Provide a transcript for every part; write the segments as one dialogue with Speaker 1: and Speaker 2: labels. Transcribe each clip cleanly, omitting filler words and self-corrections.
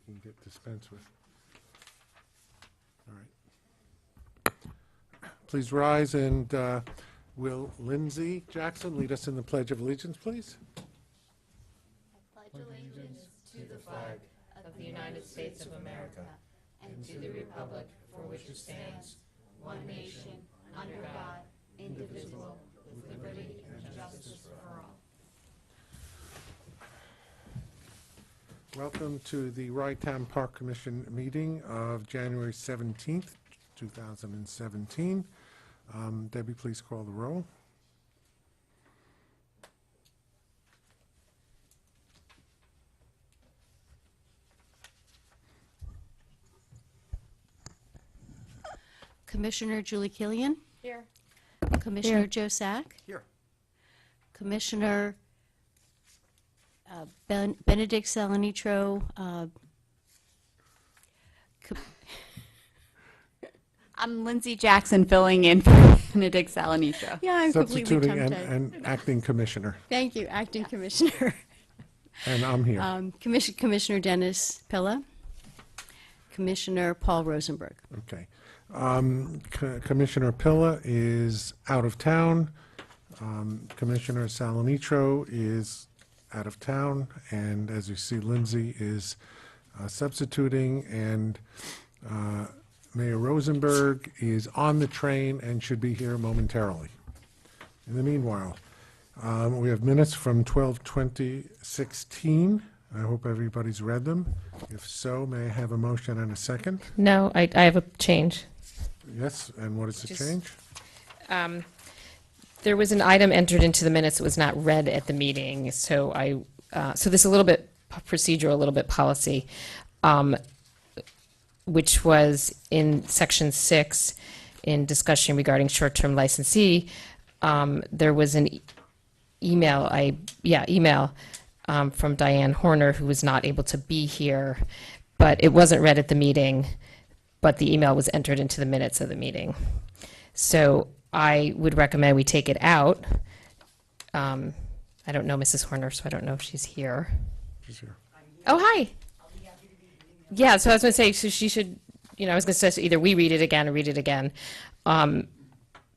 Speaker 1: can get dispensed with. All right. Please rise, and will Lindsay Jackson lead us in the Pledge of Allegiance, please?
Speaker 2: Pledge allegiance to the flag of the United States of America and to the republic for which it stands, one nation, under God, indivisible, with liberty and justice for all.
Speaker 1: Welcome to the Rytown Park Commission meeting of January 17th, 2017. Debbie, please call the roll.
Speaker 3: Commissioner Julie Killian.
Speaker 2: Here.
Speaker 3: Commissioner Joe Sack.
Speaker 4: Here.
Speaker 3: Commissioner Benedict Salanitro.
Speaker 5: I'm Lindsay Jackson, filling in for Benedict Salanitro.
Speaker 3: Yeah, I'm completely
Speaker 1: Substituting
Speaker 3: tongue-tied.
Speaker 1: and acting commissioner.
Speaker 3: Thank you, Acting Commissioner.
Speaker 1: And I'm here.
Speaker 3: Commissioner Dennis Pilla. Commissioner Paul Rosenberg.
Speaker 1: Okay. Commissioner Pilla is out of town. Commissioner Salanitro is out of town. And as you see, Lindsay is substituting, and Mayor Rosenberg is on the train and should be here momentarily. In the meanwhile, we have minutes from 12/20/16. I hope everybody's read them. If so, may I have a motion and a second?
Speaker 2: No, I have a change.
Speaker 1: Yes, and what is the
Speaker 2: Just-
Speaker 1: change?
Speaker 2: There was an item entered into the minutes that was not read at the meeting, so so this is a little bit procedural, a little bit policy, which was in section 6 in discussion regarding short-term licensee. There was an email from Diane Horner, who was not able to be here, but it wasn't read at the meeting, but the email was entered into the minutes of the meeting. So I would recommend we take it out. I don't know Mrs. Horner, so I don't know if she's here.
Speaker 1: She's here.
Speaker 2: Oh, hi. Yeah, so I was going to say, so she should, I was going to say either we read it again or read it again,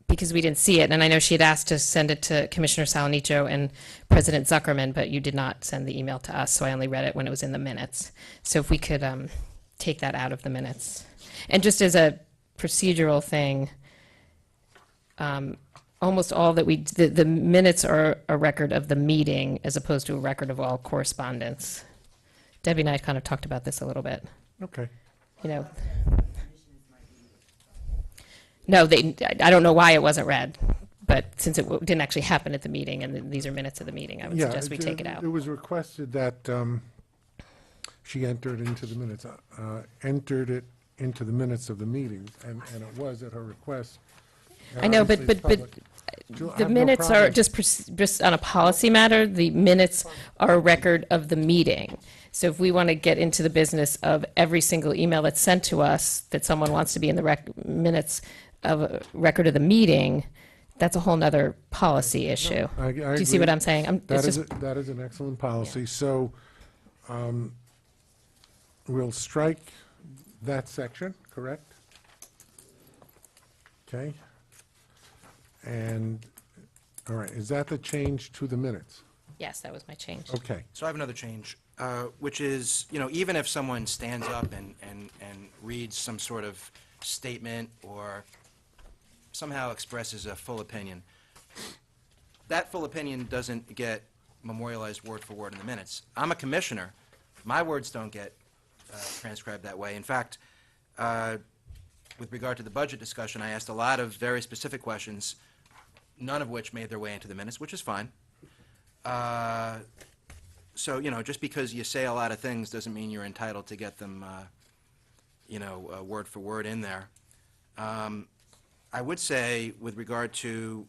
Speaker 2: because we didn't see it. And I know she had asked to send it to Commissioner Salanitro and President Zuckerman, but you did not send the email to us, so I only read it when it was in the minutes. So if we could take that out of the minutes. And just as a procedural thing, almost all that the minutes are a record of the meeting as opposed to a record of all correspondence. Debbie and I kind of talked about this a little bit.
Speaker 1: Okay.
Speaker 2: No, I don't know why it wasn't read, but since it didn't actually happen at the meeting and these are minutes of the meeting, I would suggest we take it out.
Speaker 1: It was requested that she entered into the minutes, entered it into the minutes of the meeting, and it was at her request.
Speaker 2: I know, but
Speaker 1: Obviously, it's public. I
Speaker 2: the
Speaker 1: have no
Speaker 2: minutes are,
Speaker 1: problem.
Speaker 2: just on a policy matter, the minutes are a record of the meeting. So if we want to get into the business of every single email that's sent to us, that someone wants to be in the minutes of a record of the meeting, that's a whole nother policy issue.
Speaker 1: I
Speaker 2: Do you see
Speaker 1: agree.
Speaker 2: what I'm saying?
Speaker 1: That
Speaker 2: It's
Speaker 1: is,
Speaker 2: just,
Speaker 1: that is an excellent policy. So we'll strike that section, correct? Okay. And, all right, is that the change to the minutes?
Speaker 2: yes, that was my change.
Speaker 1: Okay.
Speaker 4: So I have another change, which is, even if someone stands up and reads some sort of statement or somehow expresses a full opinion, that full opinion doesn't get memorialized word for word in the minutes. I'm a commissioner. My words don't get transcribed that way. In fact, with regard to the budget discussion, I asked a lot of very specific questions, none of which made their way into the minutes, which is fine. So, just because you say a lot of things doesn't mean you're entitled to get them, word for word in there. I would say, with regard to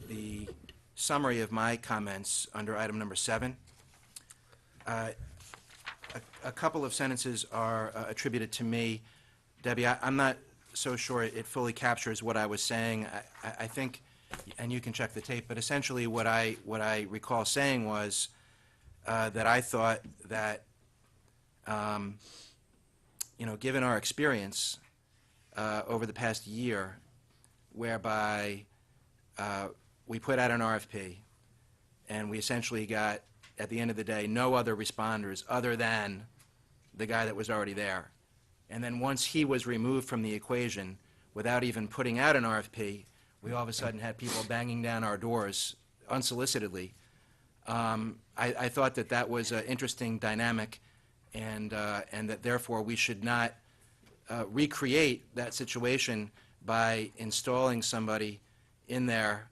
Speaker 4: the summary of my comments under item number 7, a couple of sentences are attributed to me. Debbie, I'm not so sure it fully captures what I was saying. I think, and you can check the tape, but essentially what I recall saying was that I thought that given our experience over the past year, whereby we put out an RFP, and we essentially got, at the end of the day, no other responders other than the guy that was already there. And then once he was removed from the equation, without even putting out an RFP, we all of a sudden had people banging down our doors unsolicitedly. I thought that that was an interesting dynamic, and that therefore we should not recreate that situation by installing somebody in there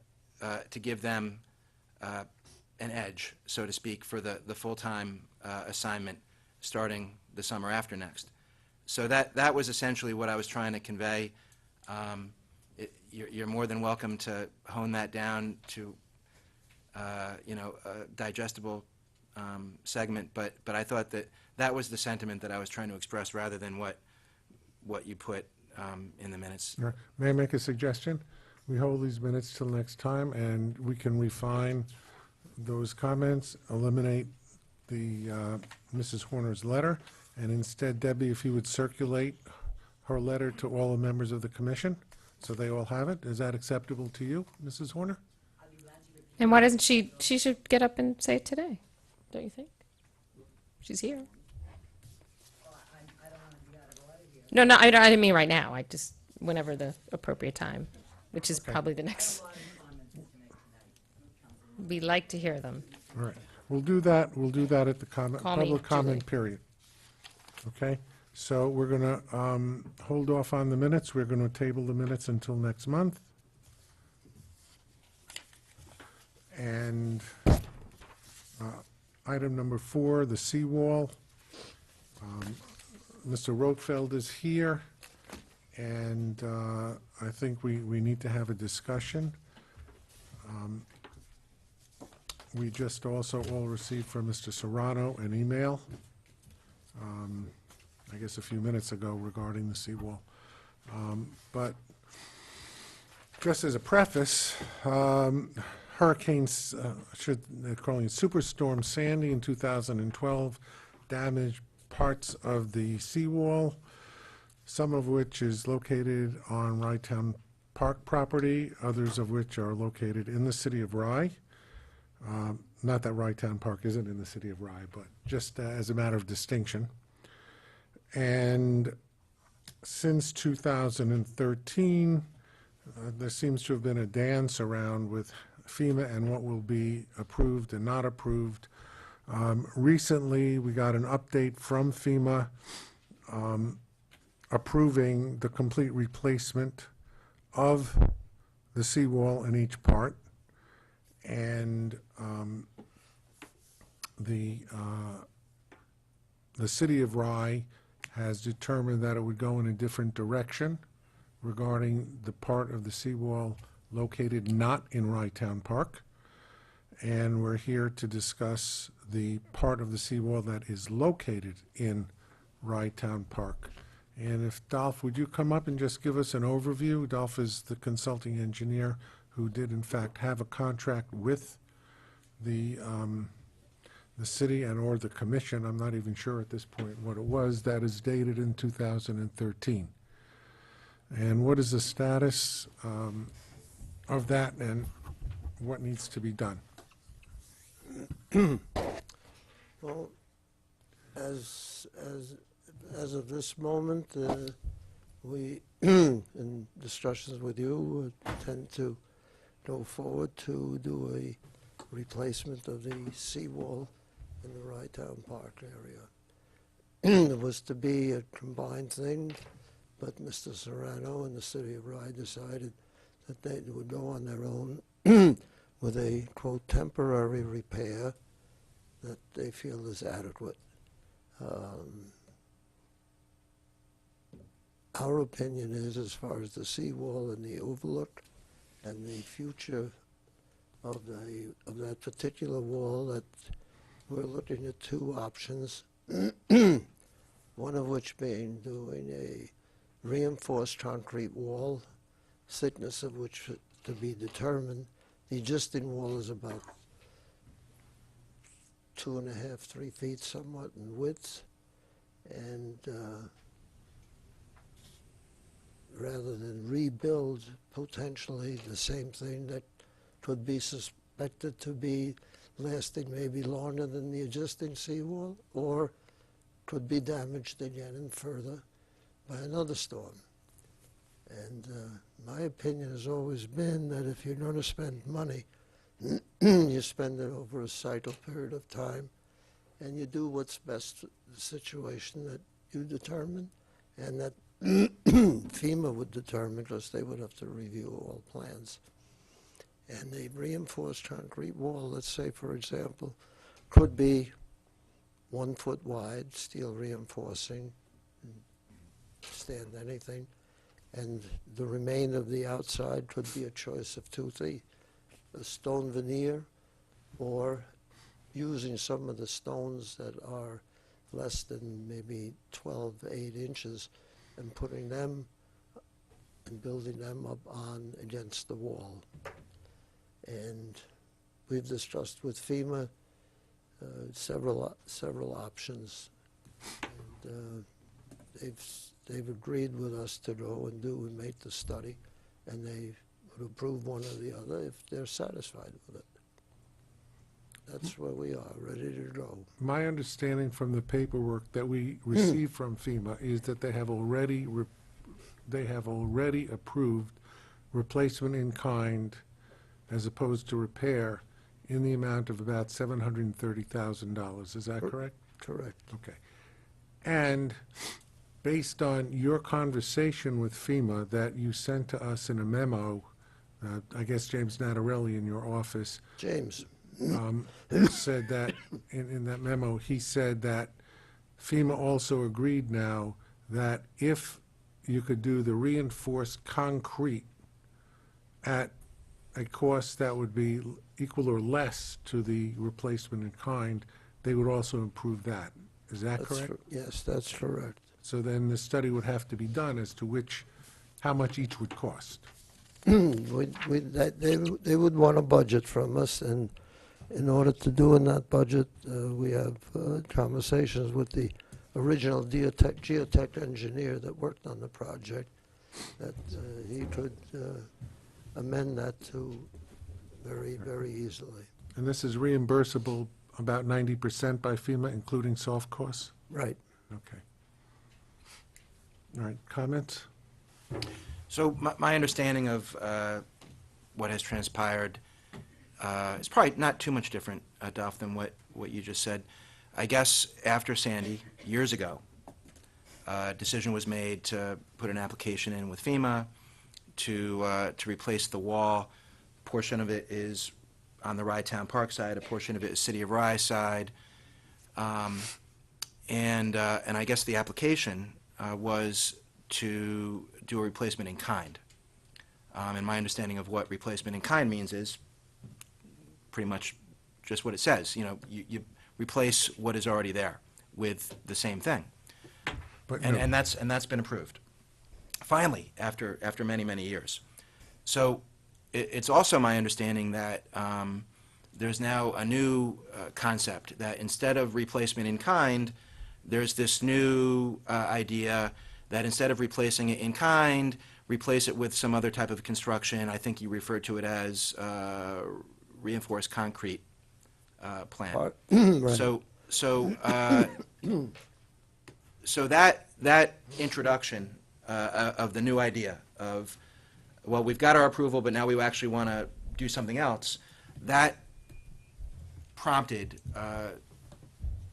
Speaker 4: to give them an edge, so to speak, for the full-time assignment starting the summer after next. So that was essentially what I was trying to convey. You're more than welcome to hone that down to a digestible segment, but I thought that was the sentiment that I was trying to express rather than what you put in the minutes.
Speaker 1: May I make a suggestion? We hold these minutes till next time, and we can refine those comments, eliminate the Mrs. Horner's letter, and instead, Debbie, if you would circulate her letter to all the members of the commission, so they all have it. Is that acceptable to you, Mrs. Horner?
Speaker 2: And why doesn't she should get up and say it today, don't you think? She's here. No, I didn't mean right now. I just, whenever the appropriate time, which is probably the next. We like to hear them.
Speaker 1: All right. We'll do that at the
Speaker 2: Call me,
Speaker 1: public comment
Speaker 2: Julie.
Speaker 1: period. Okay? So we're going to hold off on the minutes. We're going to table the minutes until next month. And item number 4, the seawall. Mr. Rotfeld is here, and I think we need to have a discussion. We just also all received from Mr. Serrano an email, I guess a few minutes ago, regarding the seawall. But just as a preface, hurricanes, they're calling it Superstorm Sandy in 2012, damaged parts of the seawall, some of which is located on Rytown Park property, others of which are located in the city of Rye. Not that Rytown Park isn't in the city of Rye, but just as a matter of distinction. And since 2013, there seems to have been a dance around with FEMA and what will be approved and not approved. Recently, we got an update from FEMA approving the complete replacement of the seawall in each part. And the city of Rye has determined that it would go in a different direction regarding the part of the seawall located not in Rytown Park. And we're here to discuss the part of the seawall that is located in Rytown Park. And if Dolph, would you come up and just give us an overview? Dolph is the consulting engineer who did in fact have a contract with the city and or the commission. I'm not even sure at this point what it was. That is dated in 2013. And what is the status of that and what needs to be done?
Speaker 6: Well, as of this moment, we, in discussions with you, tend to go forward to do a replacement of the seawall in the Rytown Park area. It was to be a combined thing, but Mr. Serrano and the city of Rye decided that they would go on their own with a, quote, temporary repair that they feel is adequate. Our opinion is, as far as the seawall and the overlook and the future of that particular wall, that we're looking at 2 options, one of which being doing a reinforced concrete wall, thickness of which to be determined. The existing wall is about 2.5, 3 feet somewhat in width, And rather than rebuild potentially the same thing that could be suspected to be lasting maybe longer than the existing seawall, or could be damaged again and further by another storm. And my opinion has always been that if you're going to spend money, you spend it over a cycle period of time, and you do what's best for the situation that you determine, and that FEMA would determine, because they would have to review all plans. And a reinforced concrete wall, let's say, for example, could be 1 foot wide, steel reinforcing, stand anything, and the remainder of the outside could be a choice of two things, a stone veneer, or using some of the stones that are less than maybe 8 inches and putting them and building them up on against the wall. And we've discussed with FEMA several options, and they've agreed with us to go and make the study, and they would approve one or the other if they're satisfied with it. That's where we are, ready to go.
Speaker 1: My understanding from the paperwork that we received from FEMA is that they have already approved replacement in kind as opposed to repair in the amount of about $730,000. Is that correct?
Speaker 6: Correct.
Speaker 1: Okay. And based on your conversation with FEMA that you sent to us in a memo, I guess James Natarelli in your office
Speaker 6: James,
Speaker 1: said that, in that memo, he said that FEMA also agreed now that if you could do the reinforced concrete at a cost that would be equal or less to the replacement in kind, they would also improve that. Is that correct?
Speaker 6: yes, that's correct.
Speaker 1: So then the study would have to be done as to how much each would cost.
Speaker 6: They would want a budget from us, and in order to do in that budget, we have conversations with the original geotech engineer that worked on the project, that he could amend that to very easily.
Speaker 1: And this is reimbursable about 90% by FEMA, including soft costs?
Speaker 6: Right.
Speaker 1: Okay. All right, comments?
Speaker 4: So my understanding of what has transpired is probably not too much different, Dolph, than what you just said. I guess after Sandy, years ago, a decision was made to put an application in with FEMA to replace the wall. A portion of it is on the Rye Town Park side, a portion of it is City of Rye side. And I guess the application was to do a replacement in kind. And my understanding of what replacement in kind means is pretty much just what it says. You know, you replace what is already there with the same thing.
Speaker 1: But
Speaker 4: And that's been approved. Finally, after many years. So it's also my understanding that there's now a new concept that instead of replacement in kind, there's this new idea that instead of replacing it in kind, replace it with some other type of construction. I think you referred to it as reinforced concrete plan.
Speaker 6: Right.
Speaker 4: So that introduction of the new idea of, well, we've got our approval, but now we actually want to do something else, that prompted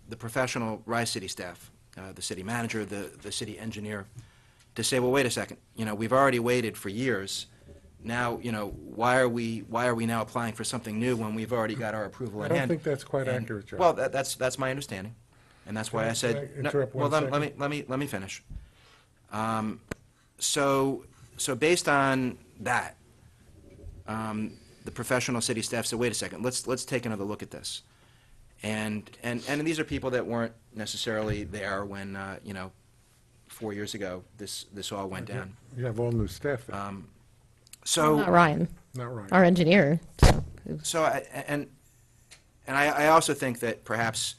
Speaker 4: the professional Rye City staff, the city manager, the city engineer, to say, well, wait a second, you know, we've already waited for years. Now, you know, why are we now applying for something new when we've already got our approval
Speaker 1: I
Speaker 4: in
Speaker 1: don't
Speaker 4: hand?
Speaker 1: think that's quite
Speaker 4: And-
Speaker 1: accurate, John.
Speaker 4: Well, that's my understanding, and that's why I said.
Speaker 1: Can I
Speaker 4: no,
Speaker 1: interrupt
Speaker 4: well,
Speaker 1: one
Speaker 4: let me finish. So based on that, the professional city staff said, wait a second, let's take another look at this, and these are people that weren't necessarily there when 4 years ago this all went down.
Speaker 1: You have all new staff there.
Speaker 4: So.
Speaker 2: Not Ryan,
Speaker 1: Not right.
Speaker 2: our engineer.
Speaker 4: So I also think that perhaps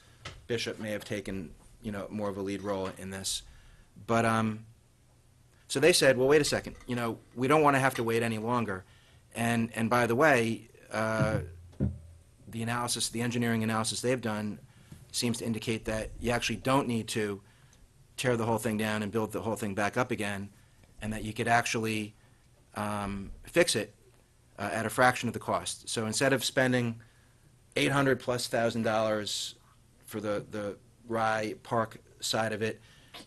Speaker 4: Bishop may have taken you know, more of a lead role in this. But, so they said, well, wait a second, you know, we don't want to have to wait any longer. And by the way, the analysis, the engineering analysis they've done seems to indicate that you actually don't need to tear the whole thing down and build the whole thing back up again, and that you could actually fix it at a fraction of the cost. So instead of spending $800,000+ for the Rye Park side of it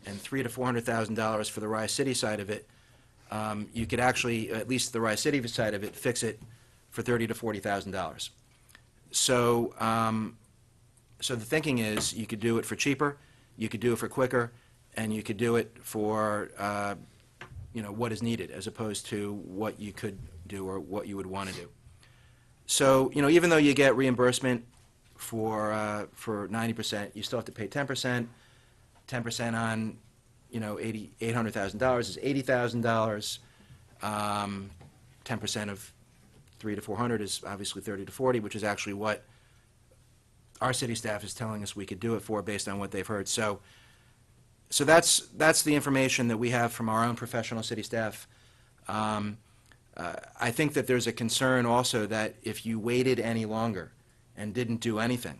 Speaker 4: and $300,000 to $400,000 for the Rye City side of it, you could actually, at least the Rye City side of it, fix it for $30,000 to $40,000. So, so the thinking is you could do it for cheaper, you could do it for quicker, and you could do it for you know, what is needed as opposed to what you could do or what you would want to do. So, you know, even though you get reimbursement for 90%, you still have to pay 10%. 10% on, you know, $800,000 is $80,000. 10% of 300 to 400 is obviously 30 to 40, which is actually what our city staff is telling us we could do it for based on what they've heard. So that's the information that we have from our own professional city staff. I think that there's a concern also that if you waited any longer and didn't do anything,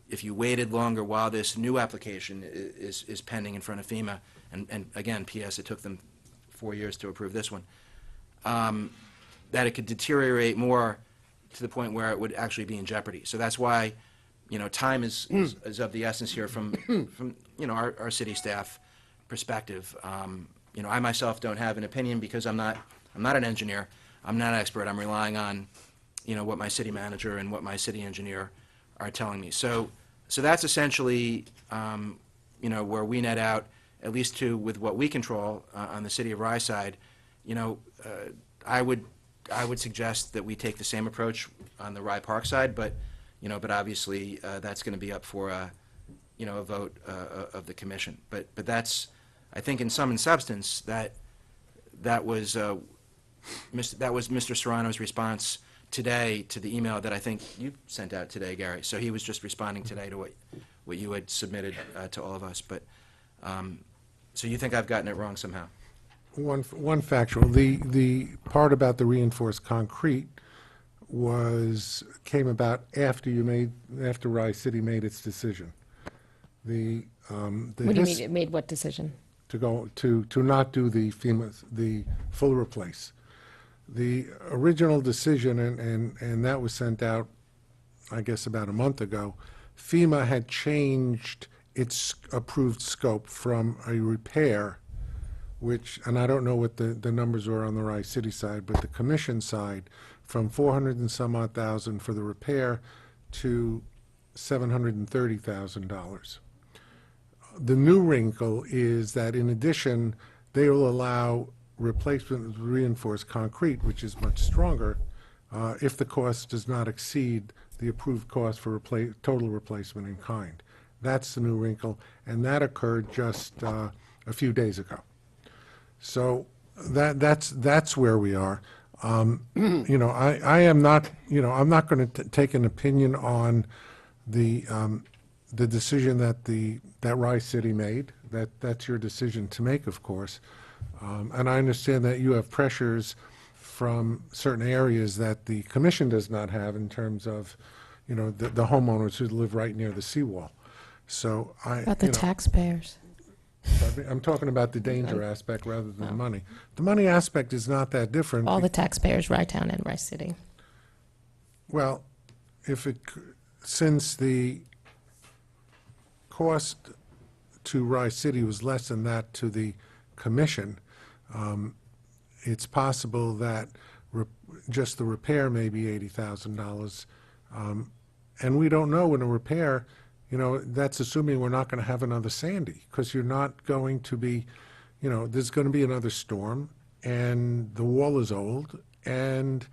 Speaker 4: if you waited longer while this new application is pending in front of FEMA, and again, P.S., it took them 4 years to approve this one, that it could deteriorate more to the point where it would actually be in jeopardy. So that's why, you know, time is of the essence here from you know, our city staff perspective. You know, I myself don't have an opinion because I'm not an engineer. I'm not an expert. I'm relying on, you know, what my city manager and what my city engineer are telling me. So that's essentially, you know, where we net out, at least with what we control on the City of Rye side. You know, I would suggest that we take the same approach on the Rye Park side, but, you know, but obviously that's going to be up for you know, a vote of the commission. But that's, I think, in sum and substance, that was Mr. Serrano's response today to the email that I think you sent out today, Gary. So he was just responding today to what you had submitted to all of us. But so you think I've gotten it wrong somehow?
Speaker 1: One factual, the part about the reinforced concrete came about after Rye City made its decision.
Speaker 2: What do you mean, it made what decision?
Speaker 1: To not do the full replace. The original decision, and that was sent out, I guess, about a month ago. FEMA had changed its approved scope from a repair, which, and I don't know what the numbers were on the Rye City side, but the commission side, from 400 and some odd thousand for the repair to $730,000. The new wrinkle is that in addition, they will allow replacement of reinforced concrete, which is much stronger, if the cost does not exceed the approved cost for total replacement in kind. That's the new wrinkle, and that occurred just a few days ago. So that's where we are. You know, I am not, you know, I'm not going to take an opinion on the decision that Rye City made. That's your decision to make, of course. And I understand that you have pressures from certain areas that the commission does not have in terms of, you know, the homeowners who live right near the seawall. So
Speaker 2: About the taxpayers.
Speaker 1: I'm talking about the danger aspect rather than the money. The money aspect is not that different.
Speaker 2: All the taxpayers, Rye Town and Rye City.
Speaker 1: Well, since the cost to Rye City was less than that to the commission, it's possible that just the repair may be $80,000. And we don't know when a repair, you know, that's assuming we're not going to have another Sandy, because you're not going to be, you know, there's going to be another storm, and the wall is old, and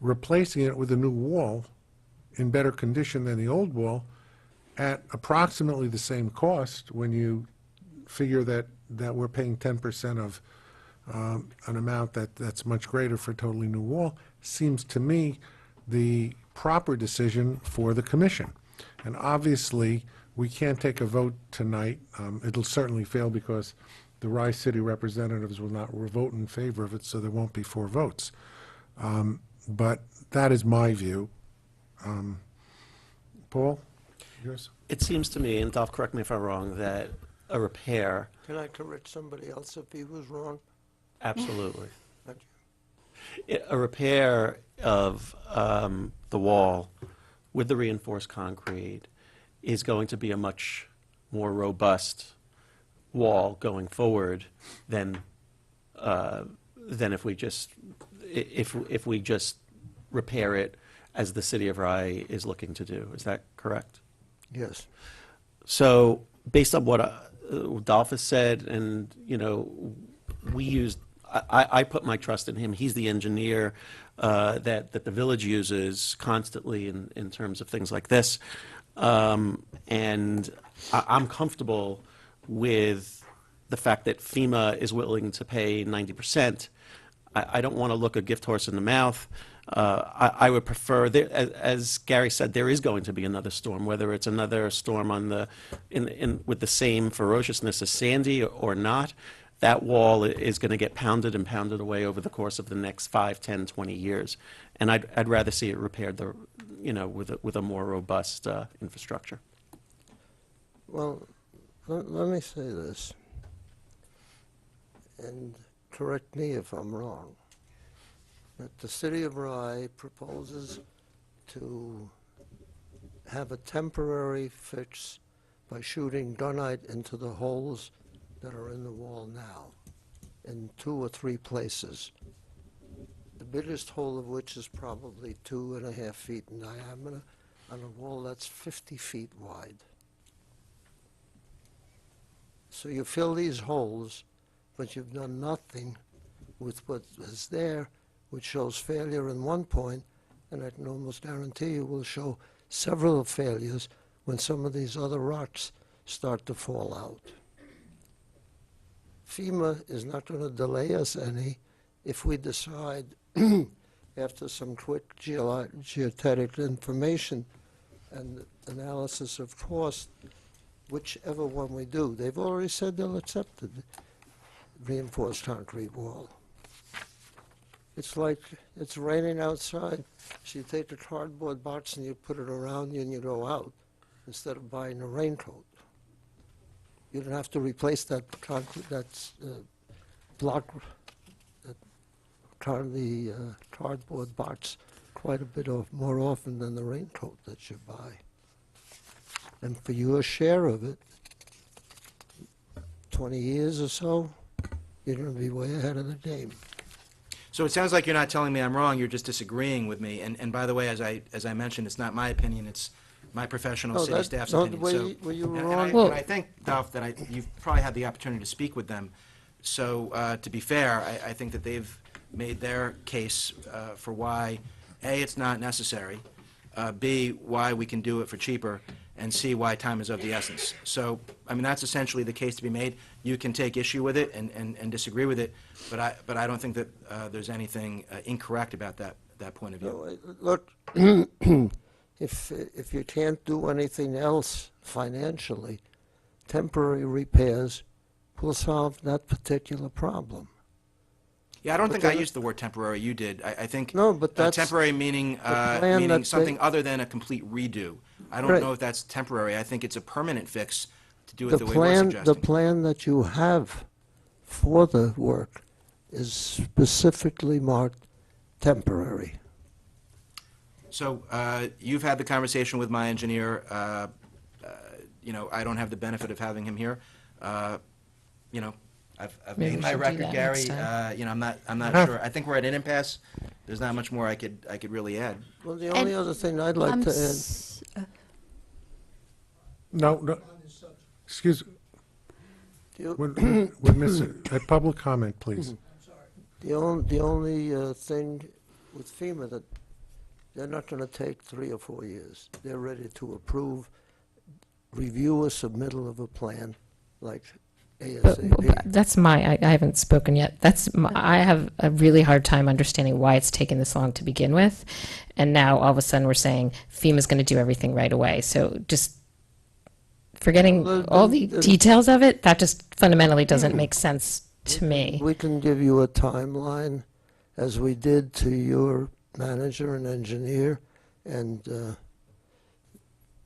Speaker 1: replacing it with a new wall in better condition than the old wall at approximately the same cost, when you figure that we're paying 10% of an amount that's much greater for a totally new wall, seems to me the proper decision for the commission. And obviously, we can't take a vote tonight. It'll certainly fail because the Rye City representatives will not vote in favor of it, so there won't be 4 votes. But that is my view. Paul, yours?
Speaker 7: It seems to me, and Dolph, correct me if I'm wrong, that a repair,
Speaker 6: Can I correct somebody else if he was wrong?
Speaker 7: absolutely.
Speaker 6: Thank you.
Speaker 7: A repair of the wall with the reinforced concrete is going to be a much more robust wall going forward than if we just repair it as the city of Rye is looking to do. Is that correct?
Speaker 6: Yes.
Speaker 7: So based on what Dolph has said, and, we used, I put my trust in him. He's the engineer that the village uses constantly in terms of things like this. And I'm comfortable with the fact that FEMA is willing to pay 90%. I don't want to look a gift horse in the mouth. I would prefer, as Gary said, there is going to be another storm, whether it's another storm with the same ferociousness as Sandy or not. That wall is going to get pounded and pounded away over the course of the next 5, 10, 20 years. And I'd rather see it repaired with a more robust infrastructure.
Speaker 6: Well, let me say this, and correct me if I'm wrong, that the city of Rye proposes to have a temporary fix by shooting gunite into the holes that are in the wall now, in 2 or 3 places. The biggest hole of which is probably 2.5 feet in diameter on a wall that's 50 feet wide. So you fill these holes, but you've done nothing with what is there, which shows failure in one point, and I can almost guarantee you will show several failures when some of these other rocks start to fall out. FEMA is not going to delay us any if we decide, after some quick geodetic information and analysis of cost, whichever one we do. They've already said they'll accept the reinforced concrete wall. It's like it's raining outside, so you take a cardboard box and you put it around you and you go out instead of buying a raincoat. You don't have to replace that concrete, block, the cardboard box quite a bit more often than the raincoat that you buy. And for your share of it, 20 years or so, you're going to be way ahead of the game.
Speaker 4: So it sounds like you're not telling me I'm wrong, you're just disagreeing with me. And by the way, as I mentioned, it's not my opinion, it's my professional
Speaker 6: No,
Speaker 4: city
Speaker 6: that-
Speaker 4: staff's
Speaker 6: no,
Speaker 4: opinion.
Speaker 6: were you
Speaker 4: And
Speaker 6: wrong?
Speaker 2: Well-
Speaker 4: I think, Dolph, that you've probably had the opportunity to speak with them. So to be fair, I think that they've made their case for why, A, it's not necessary, B, why we can do it for cheaper, and C, why time is of the essence. So, I mean, that's essentially the case to be made. You can take issue with it and disagree with it, but I don't think that there's anything incorrect about that point of view.
Speaker 6: No, look, if you can't do anything else financially, temporary repairs will solve that particular problem.
Speaker 4: Yeah, I don't
Speaker 6: But
Speaker 4: think I
Speaker 6: then-
Speaker 4: used the word temporary, you did. I think
Speaker 6: No, but that's
Speaker 4: temporary meaning,
Speaker 6: plan
Speaker 4: meaning
Speaker 6: that
Speaker 4: something
Speaker 6: they-
Speaker 4: other than a complete redo. I don't
Speaker 6: Right.
Speaker 4: know if that's temporary. I think it's a permanent fix to do it
Speaker 6: The
Speaker 4: the way we're
Speaker 6: plan, the
Speaker 4: suggesting.
Speaker 6: plan that you have for the work is specifically marked temporary.
Speaker 4: So you've had the conversation with my engineer. I don't have the benefit of having him here. I've
Speaker 2: Maybe
Speaker 4: made
Speaker 2: we
Speaker 4: my
Speaker 2: should do
Speaker 4: record,
Speaker 2: that
Speaker 4: Gary.
Speaker 2: next time.
Speaker 4: I'm not sure. I think we're at an impasse. There's not much more I could really add.
Speaker 6: Well, the only other thing I'd like to add,
Speaker 1: No, excuse,
Speaker 6: you-
Speaker 1: we're missing, a public comment, please.
Speaker 6: the only thing with FEMA that they're not going to take 3 or 4 years. They're ready to approve, review a submittal of a plan like ASAP.
Speaker 2: That's I haven't spoken yet. I have a really hard time understanding why it's taken this long to begin with. And now all of a sudden we're saying FEMA's going to do everything right away. So just forgetting
Speaker 6: Well,
Speaker 2: all the
Speaker 6: then-
Speaker 2: details of it, that just fundamentally doesn't make sense to me.
Speaker 6: We can give you a timeline, as we did to your manager and engineer, and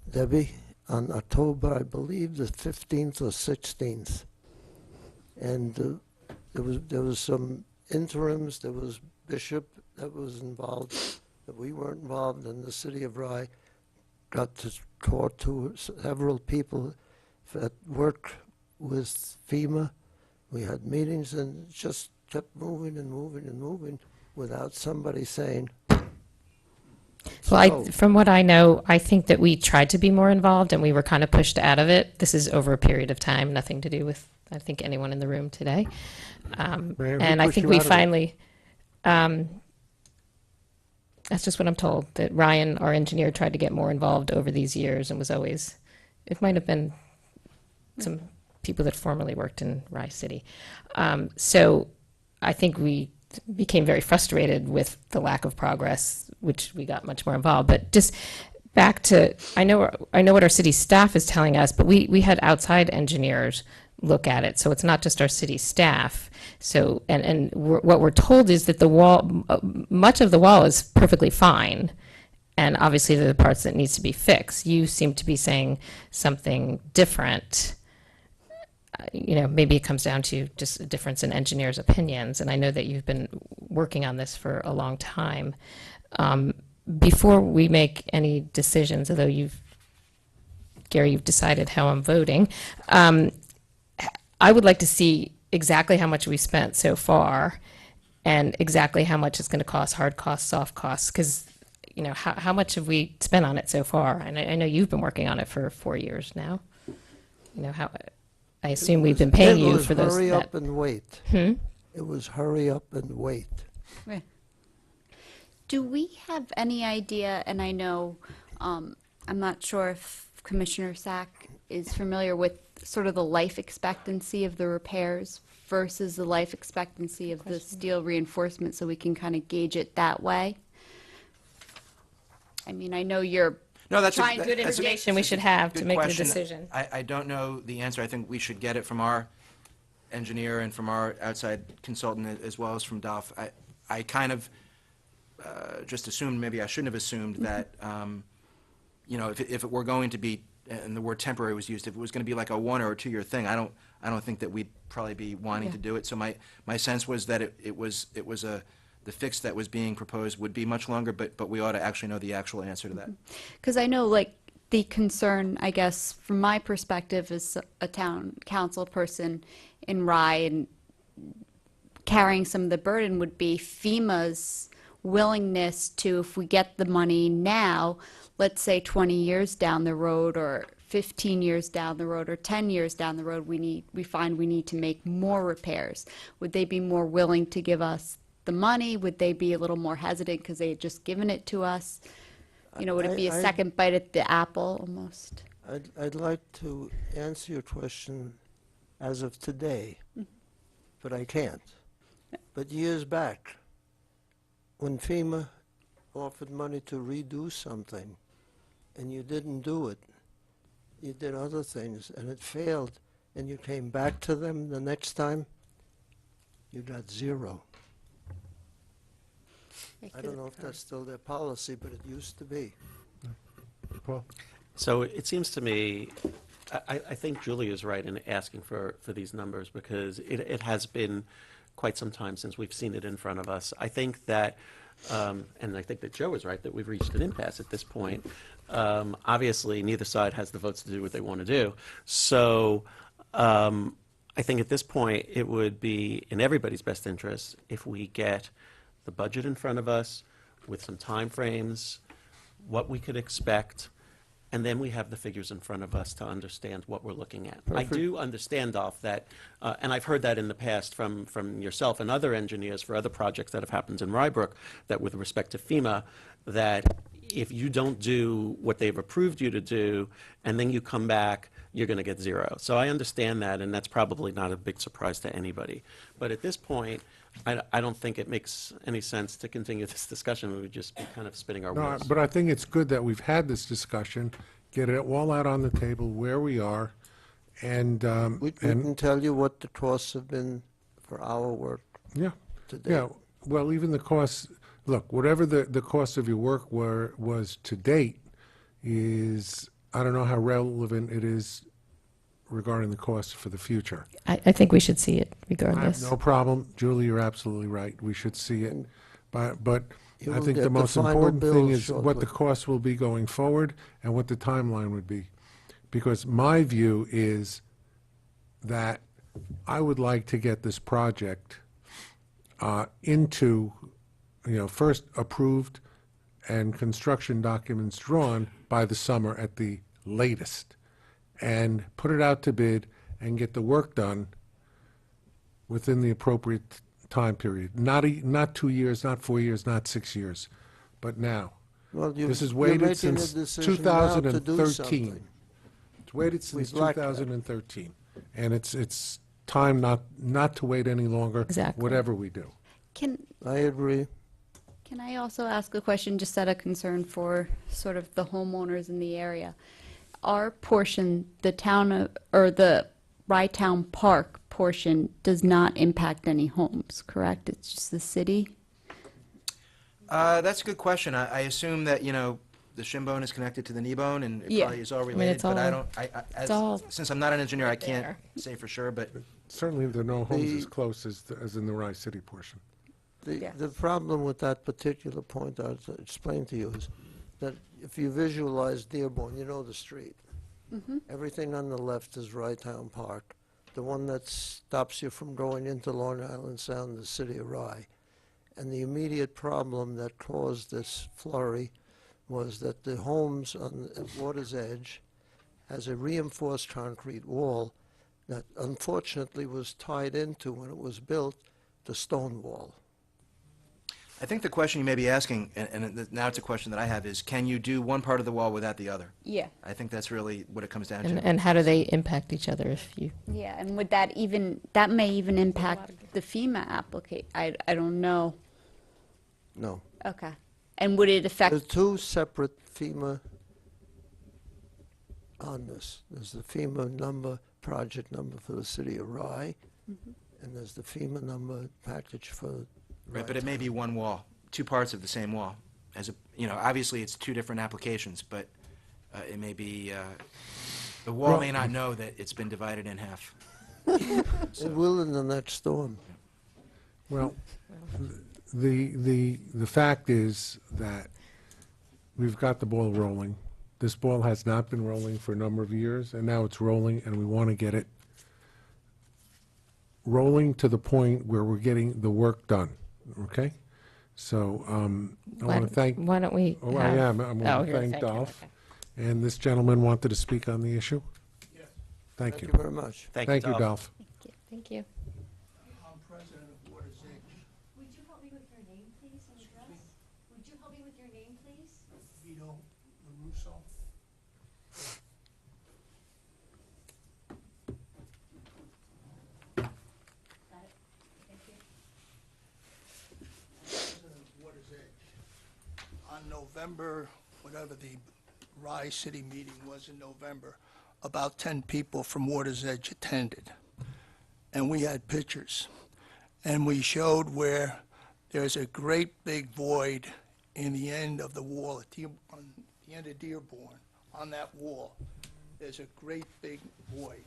Speaker 6: Debbie, on October, I believe, the 15th or 16th. And there was some interims, there was Bishop that was involved, that we weren't involved, and the city of Rye got to talk to several people that work with FEMA. We had meetings, and it just kept moving and moving and moving without somebody saying,
Speaker 2: Well,
Speaker 6: so.
Speaker 2: from what I know, I think that we tried to be more involved and we were kind of pushed out of it. This is over a period of time, nothing to do with, I think, anyone in the room today.
Speaker 1: Mayor, who
Speaker 2: And I
Speaker 1: pushed
Speaker 2: think
Speaker 1: you
Speaker 2: we
Speaker 1: out of it?
Speaker 2: finally, that's just what I'm told, that Ryan, our engineer, tried to get more involved over these years and was always, it might have been some people that formerly worked in Rye City. So I think we became very frustrated with the lack of progress, which we got much more involved. But just back to, I know what our city staff is telling us, but we had outside engineers look at it. So it's not just our city staff. So, and what we're told is that the wall, much of the wall is perfectly fine. And obviously there are the parts that needs to be fixed. You seem to be saying something different. You know, maybe it comes down to just a difference in engineers' opinions. And I know that you've been working on this for a long time. Before we make any decisions, although Gary, you've decided how I'm voting, I would like to see exactly how much we spent so far and exactly how much it's going to cost, hard costs, soft costs, because, you know, how much have we spent on it so far? And I know you've been working on it for 4 years now. You know, I assume we've been paying you for those.
Speaker 6: Hurry
Speaker 2: that-
Speaker 6: up and wait.
Speaker 2: Hmm?
Speaker 6: It was hurry up and wait.
Speaker 5: Do we have any idea, and I know, I'm not sure if Commissioner Sack is familiar with sort of the life expectancy of the repairs versus the life expectancy of the steel reinforcement, so we can kind of gauge it that way? I mean, I know you're
Speaker 4: No, that's
Speaker 2: Find good
Speaker 4: that's
Speaker 2: information we should have to
Speaker 4: good
Speaker 2: make the
Speaker 4: question.
Speaker 2: decision.
Speaker 4: I don't know the answer. I think we should get it from our engineer and from our outside consultant as well as from DOF. I kind of just assumed, maybe I shouldn't have assumed that, you know, if it were going to be, and the word temporary was used, if it was going to be like a 1 or 2 year thing, I don't think that we'd probably be wanting to do it. So my sense was that the fix that was being proposed would be much longer, but we ought to actually know the actual answer to that.
Speaker 5: Because I know, like, the concern, I guess, from my perspective as a town council person in Rye and carrying some of the burden would be FEMA's willingness to, if we get the money now, let's say 20 years down the road or 15 years down the road or 10 years down the road, we find we need to make more repairs. Would they be more willing to give us the money? Would they be a little more hesitant because they had just given it to us? You know, would it be a
Speaker 6: I-
Speaker 5: second bite at the apple almost?
Speaker 6: I'd like to answer your question as of today, but I can't. But years back, when FEMA offered money to redo something, and you didn't do it, you did other things, and it failed, and you came back to them the next time, you got zero. I don't know if that's still their policy, but it used to be.
Speaker 1: Paul?
Speaker 7: So it seems to me, I think Julia's right in asking for these numbers, because it has been quite some time since we've seen it in front of us. I think that, and I think that Joe is right, that we've reached an impasse at this point. Obviously, neither side has the votes to do what they want to do. So I think at this point, it would be in everybody's best interest if we get the budget in front of us with some timeframes, what we could expect, and then we have the figures in front of us to understand what we're looking at. I do understand, Dolph, that, and I've heard that in the past from yourself and other engineers for other projects that have happened in Rybrook, that with respect to FEMA, that if you don't do what they've approved you to do, and then you come back, you're going to get zero. So I understand that, and that's probably not a big surprise to anybody. But at this point, I don't think it makes any sense to continue this discussion. We would just be kind of spinning our
Speaker 1: No,
Speaker 7: wheels.
Speaker 1: but I think it's good that we've had this discussion, get it all out on the table where we are, and,
Speaker 6: We can tell you what the costs have been for our work
Speaker 1: yeah,
Speaker 6: today.
Speaker 1: yeah, well, even the costs, look, whatever the cost of your work was to date is, I don't know how relevant it is regarding the costs for the future.
Speaker 2: I think we should see it
Speaker 1: I have
Speaker 2: regardless.
Speaker 1: no problem. Julie, you're absolutely right. We should see it. But
Speaker 6: You
Speaker 1: I
Speaker 6: will
Speaker 1: think
Speaker 6: get
Speaker 1: the
Speaker 6: the
Speaker 1: most
Speaker 6: final
Speaker 1: important thing
Speaker 6: bill
Speaker 1: is what the
Speaker 6: shortly.
Speaker 1: cost will be going forward and what the timeline would be. Because my view is that I would like to get this project into, first approved and construction documents drawn by the summer at the latest, and put it out to bid and get the work done within the appropriate time period. Not 2 years, not 4 years, not 6 years, but now.
Speaker 6: Well,
Speaker 1: This has
Speaker 6: you're
Speaker 1: waited
Speaker 6: making a
Speaker 1: since
Speaker 6: decision now to do
Speaker 1: 2013.
Speaker 6: something.
Speaker 1: It's waited since
Speaker 6: We'd like that.
Speaker 1: 2013, and it's time not to wait any longer.
Speaker 2: Exactly.
Speaker 1: Whatever we do.
Speaker 5: Can
Speaker 6: I agree.
Speaker 5: I also ask a question just out of concern for sort of the homeowners in the area? Our portion, the town or the Rye Town Park portion does not impact any homes, correct? It's just the city?
Speaker 4: That's a good question. I assume that, the shin bone is connected to the knee bone, and it
Speaker 5: Yeah.
Speaker 4: probably is all
Speaker 2: mean,
Speaker 4: related,
Speaker 2: it's
Speaker 4: but I
Speaker 2: all-
Speaker 4: don't,
Speaker 2: all
Speaker 4: since I'm not an engineer, I can't
Speaker 2: there.
Speaker 4: say for sure, but
Speaker 1: Certainly, there are no homes
Speaker 6: The-
Speaker 1: as close as in the Rye City portion.
Speaker 5: Yes.
Speaker 6: The problem with that particular point, I'll explain to you, is that if you visualize Dearborn, you know the street. Everything on the left is Rye Town Park. The one that stops you from going into Long Island Sound, the city of Rye. And the immediate problem that caused this flurry was that the homes on the water's edge has a reinforced concrete wall that unfortunately was tied into, when it was built, the stone wall.
Speaker 4: I think the question you may be asking, and now it's a question that I have, is can you do one part of the wall without the other?
Speaker 5: Yeah.
Speaker 4: I think that's really what it comes down
Speaker 2: And,
Speaker 4: to.
Speaker 2: and how do they impact each other if you,
Speaker 5: Yeah, and would that may even impact the FEMA I don't know.
Speaker 6: No.
Speaker 5: Okay. And would it affect,
Speaker 6: There's two separate FEMA on this. There's the FEMA number, project number for the city of Rye, and there's the FEMA number package for
Speaker 4: Right, but it may be one wall, two parts of the same wall. Obviously, it's two different applications, but it may be, the wall may not know that it's been divided in half.
Speaker 6: It will in the next storm.
Speaker 1: Well, the fact is that we've got the ball rolling. This ball has not been rolling for a number of years, and now it's rolling, and we want to get it rolling to the point where we're getting the work done, okay? So I want to thank,
Speaker 2: why don't we
Speaker 1: oh, I
Speaker 2: have-
Speaker 1: am, I
Speaker 2: Oh,
Speaker 1: want to
Speaker 2: you're
Speaker 1: thank
Speaker 2: thanking,
Speaker 1: Dolph.
Speaker 2: okay.
Speaker 1: And this gentleman wanted to speak on the issue? Yes. Thank you.
Speaker 6: Very much.
Speaker 7: Thank
Speaker 1: Thank you,
Speaker 7: Dolph.
Speaker 1: Dolph.
Speaker 2: Thank you.
Speaker 8: I'm president of Waters Edge.
Speaker 3: Would you help me with your name, please, and address? Would you help me with your name, please?
Speaker 8: Vito LaRusso. President of Waters Edge. On November, whatever the Rye City meeting was in November, about 10 people from Waters Edge attended. And we had pictures. And we showed where there's a great big void in the end of the wall, on the end of Dearborn, on that wall. There's a great big void.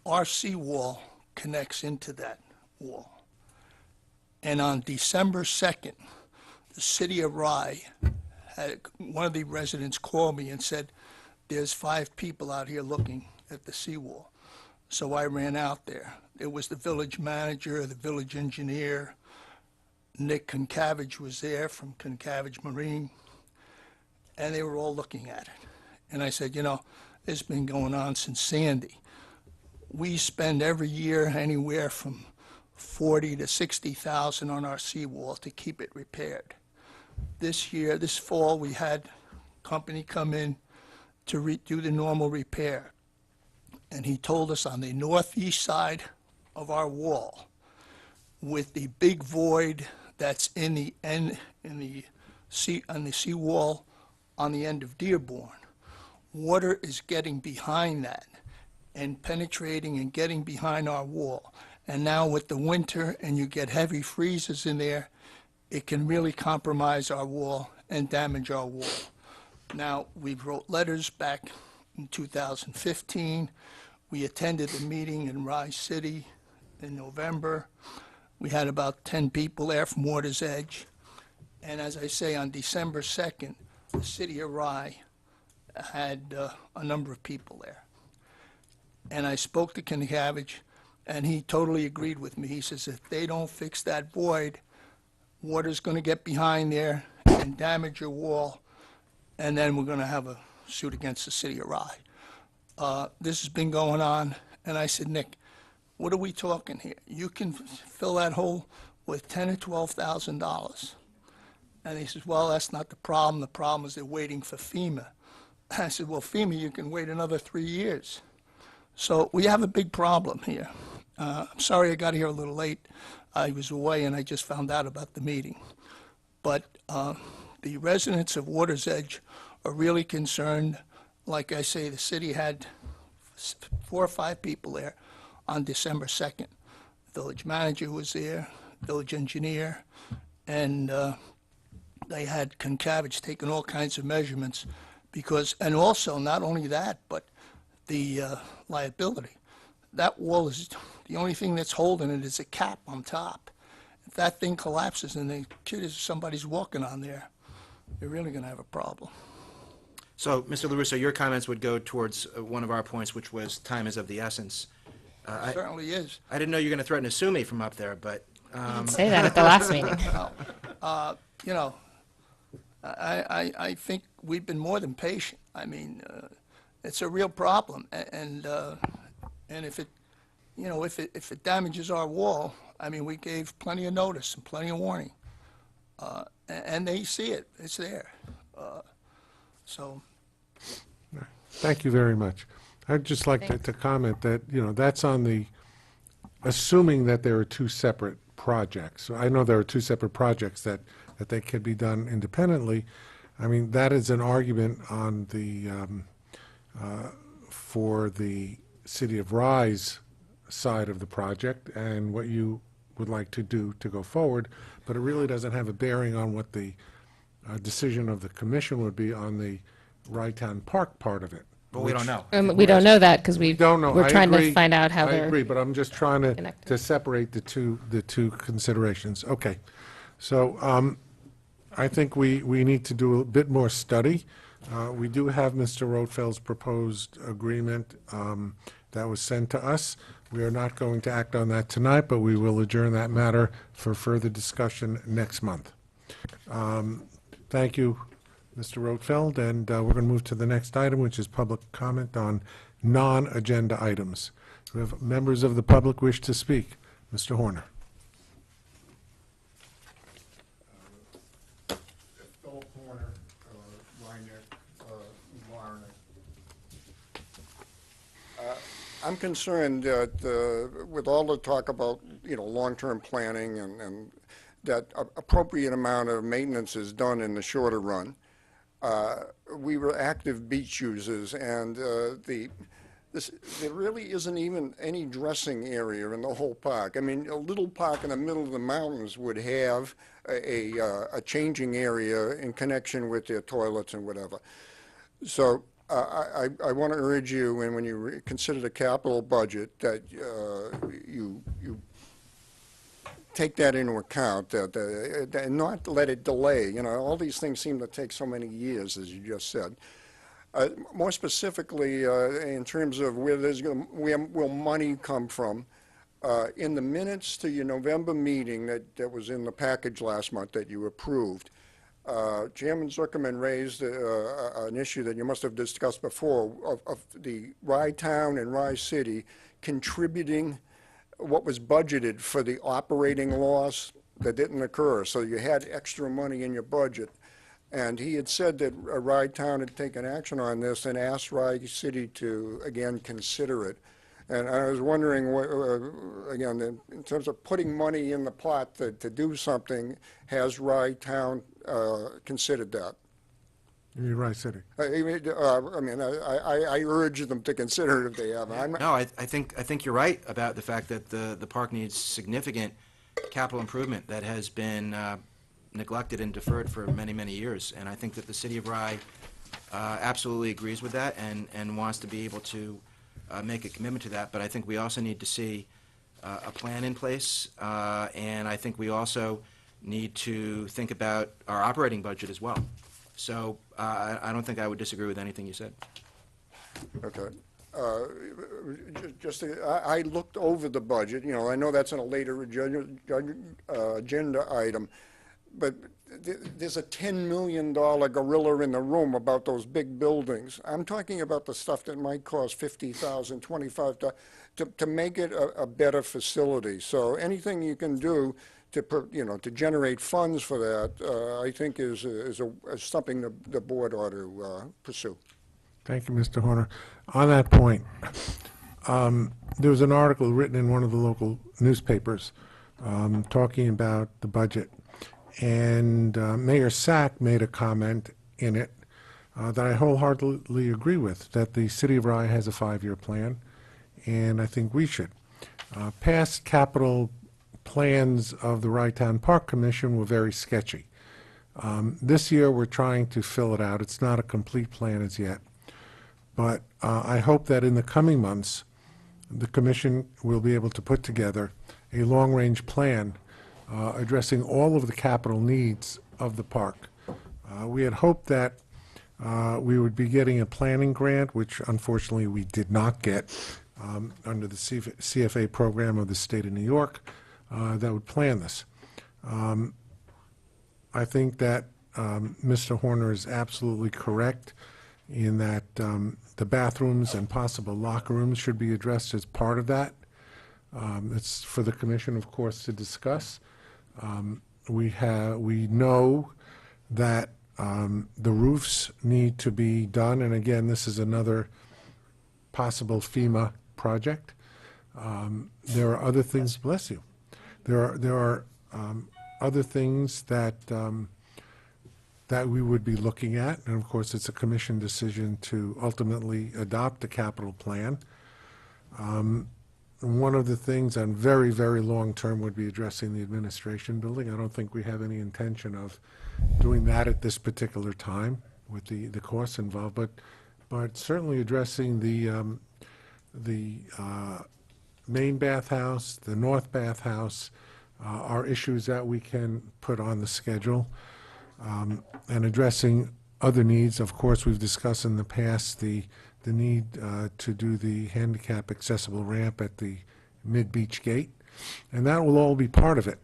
Speaker 8: Our seawall connects into that wall. And on December 2nd, the city of Rye had, one of the residents called me and said, there's 5 people out here looking at the seawall. So I ran out there. It was the village manager, the village engineer. Nick Concavage was there from Concavage Marine, and they were all looking at it. And I said, this has been going on since Sandy. We spend every year anywhere from 40 to 60,000 on our seawall to keep it repaired. This fall, we had a company come in to do the normal repair. And he told us on the northeast side of our wall, with the big void that's in the seawall on the end of Dearborn. Water is getting behind that and penetrating and getting behind our wall. And now with the winter and you get heavy freezes in there, it can really compromise our wall and damage our wall. Now, we wrote letters back in 2015. We attended a meeting in Rye City in November. We had about 10 people there from Water's Edge. And as I say, on December 2nd, the city of Rye had a number of people there. And I spoke to Kincaviage, and he totally agreed with me. He says, if they don't fix that void, water's going to get behind there and damage your wall, and then we're going to have a suit against the city of Rye. This has been going on, and I said, Nick, what are we talking here? You can fill that hole with $10,000 or $12,000. And he says, well, that's not the problem. The problem is they're waiting for FEMA. I said, well, FEMA, you can wait another 3 years. So we have a big problem here. I'm sorry I got here a little late. I was away and I just found out about the meeting. But the residents of Water's Edge are really concerned. Like I say, the city had 4 or 5 people there on December 2nd. The village manager was there, village engineer, and they had Kincaviage taking all kinds of measurements because, and also not only that, but the liability. That wall is, the only thing that's holding it is a cap on top. If that thing collapses and the kid is, somebody's walking on there, you're really going to have a problem.
Speaker 4: So, Mr. LaRusso, your comments would go towards one of our points, which was time is of the essence.
Speaker 8: It certainly is.
Speaker 4: I didn't know you were going to threaten to sue me from up there, but
Speaker 2: Say that at the last meeting.
Speaker 8: You know, I think we've been more than patient. I mean, it's a real problem, and if it, you know, if it damages our wall, I mean, we gave plenty of notice and plenty of warning, and they see it. It's there. So.
Speaker 1: Thank you very much. I'd just like to comment that, you know, that's on the, assuming that there are 2 separate projects. So I know there are 2 separate projects that they could be done independently. I mean, that is an argument on the, for the City of Rye's side of the project and what you would like to do to go forward, but it really doesn't have a bearing on what the decision of the commission would be on the Ryetown Park part of it.
Speaker 4: but we don't know.
Speaker 2: We don't know that because
Speaker 1: Don't know.
Speaker 2: we're
Speaker 1: I
Speaker 2: trying
Speaker 1: agree.
Speaker 2: to find out how
Speaker 1: I
Speaker 2: they're.
Speaker 1: agree, but I'm just trying to
Speaker 2: connected.
Speaker 1: separate the two considerations. Okay. So I think we need to do a bit more study. We do have Mr. Rothfeld's proposed agreement that was sent to us. We are not going to act on that tonight, but we will adjourn that matter for further discussion next month. Thank you, Mr. Rothfeld, and we're going to move to the next item, which is public comment on non-agenda items. We have members of the public wish to speak. Mr. Horner.
Speaker 9: Philip Horner, Warren. I'm concerned that with all the talk about, you know, long-term planning and that appropriate amount of maintenance is done in the shorter run. We were active beach users, and there really isn't even any dressing area in the whole park. I mean, a little park in the middle of the mountains would have a changing area in connection with their toilets and whatever. So I want to urge you, and when you consider the capital budget, that you take that into account, and not let it delay. You know, all these things seem to take so many years, as you just said. More specifically, in terms of where will money come from, in the minutes to your November meeting that was in the package last month that you approved, Chairman Zuckerman raised an issue that you must have discussed before of the Rye Town and Rye City contributing what was budgeted for the operating loss that didn't occur. So you had extra money in your budget. And he had said that Rye Town had taken action on this and asked Rye City to, again, consider it. And I was wondering, again, in terms of putting money in the pot to do something, has Rye Town considered that?
Speaker 1: You're right, City.
Speaker 9: I mean, I urge them to consider it if they have.
Speaker 4: No, I think you're right about the fact that the park needs significant capital improvement that has been neglected and deferred for many, many years. And I think that the city of Rye absolutely agrees with that and wants to be able to make a commitment to that. But I think we also need to see a plan in place, and I think we also need to think about our operating budget as well. So I don't think I would disagree with anything you said.
Speaker 9: Okay. I looked over the budget, you know, I know that's on a later agenda item, but there's a $10 million gorilla in the room about those big buildings. I'm talking about the stuff that might cost $50,000, $25,000, to make it a better facility. So anything you can do to generate funds for that, I think is something the board ought to pursue.
Speaker 1: Thank you, Mr. Horner. On that point, there was an article written in one of the local newspapers talking about the budget. And Mayor Sack made a comment in it that I wholeheartedly agree with, that the City of Rye has a 5-year plan, and I think we should. Past capital plans of the Rye Town Park Commission were very sketchy. This year, we're trying to fill it out. It's not a complete plan as yet. But I hope that in the coming months, the commission will be able to put together a long-range plan addressing all of the capital needs of the park. We had hoped that we would be getting a planning grant, which unfortunately we did not get under the CFA program of the state of New York that would plan this. I think that Mr. Horner is absolutely correct in that the bathrooms and possible locker rooms should be addressed as part of that. It's for the commission, of course, to discuss. We know that the roofs need to be done, and again, this is another possible FEMA project. There are other things, bless you, there are other things that that we would be looking at, and of course, it's a commission decision to ultimately adopt a capital plan. One of the things on very, very long term would be addressing the administration building. I don't think we have any intention of doing that at this particular time with the costs involved, but certainly addressing the main bathhouse, the north bathhouse, are issues that we can put on the schedule, and addressing other needs. Of course, we've discussed in the past the need to do the handicap accessible ramp at the mid-beach gate, and that will all be part of it.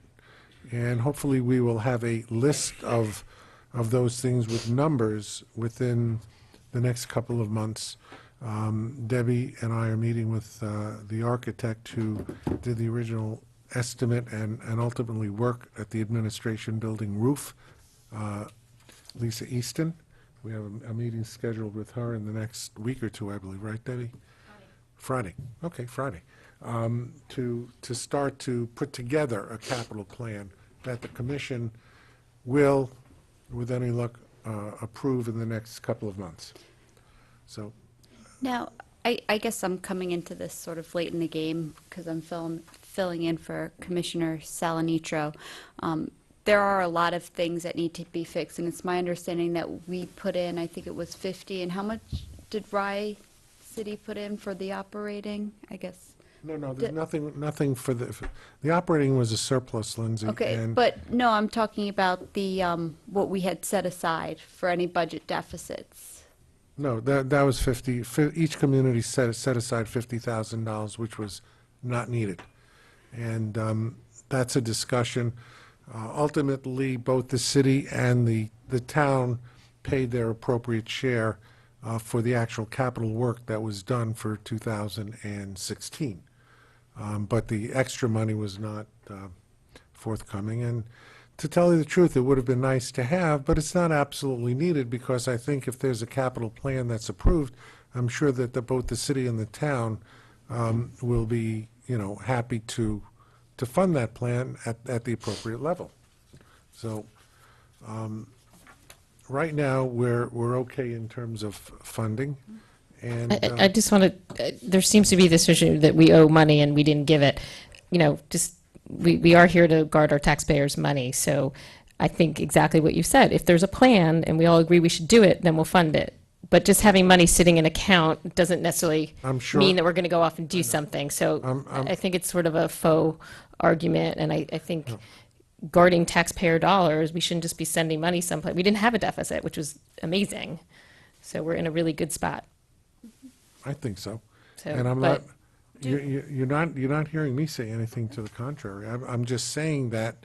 Speaker 1: And hopefully we will have a list of those things with numbers within the next couple of months. Debbie and I are meeting with the architect who did the original estimate and ultimately work at the administration building roof, Lisa Easton. We have a meeting scheduled with her in the next week or two, I believe, right, Debbie? Friday. Okay, Friday. To start to put together a capital plan that the commission will, with any luck, approve in the next couple of months. So,
Speaker 5: Now, I guess I'm coming into this sort of late in the game because I'm filling in for Commissioner Salanitro. There are a lot of things that need to be fixed, and it's my understanding that we put in, I think it was 50, and how much did Rye City put in for the operating, I guess?
Speaker 1: no, there's nothing for the operating was a surplus, Lindsay.
Speaker 5: Okay,
Speaker 1: and
Speaker 5: but no, I'm talking about the, what we had set aside for any budget deficits.
Speaker 1: No, that was 50, each community set aside $50,000, which was not needed. And that's a discussion. Ultimately, both the city and the town paid their appropriate share for the actual capital work that was done for 2016. But the extra money was not forthcoming. And to tell you the truth, it would have been nice to have, but it's not absolutely needed, because I think if there's a capital plan that's approved, I'm sure that both the city and the town will be, happy to fund that plan at the appropriate level. So right now, we're okay in terms of funding, and
Speaker 2: I just want to, there seems to be this issue that we owe money and we didn't give it. You know, just, we are here to guard our taxpayers' money, so I think exactly what you said. If there's a plan and we all agree we should do it, then we'll fund it. But just having money sitting in account doesn't necessarily
Speaker 1: I'm sure-
Speaker 2: mean that we're going to go off and do something. So I think it's sort of a faux argument, and I think guarding taxpayer dollars, we shouldn't just be sending money someplace. We didn't have a deficit, which was amazing. So we're in a really good spot.
Speaker 1: I think so.
Speaker 2: So,
Speaker 1: And I'm
Speaker 2: but-
Speaker 1: not, you're not hearing me say anything to the contrary. I'm just saying that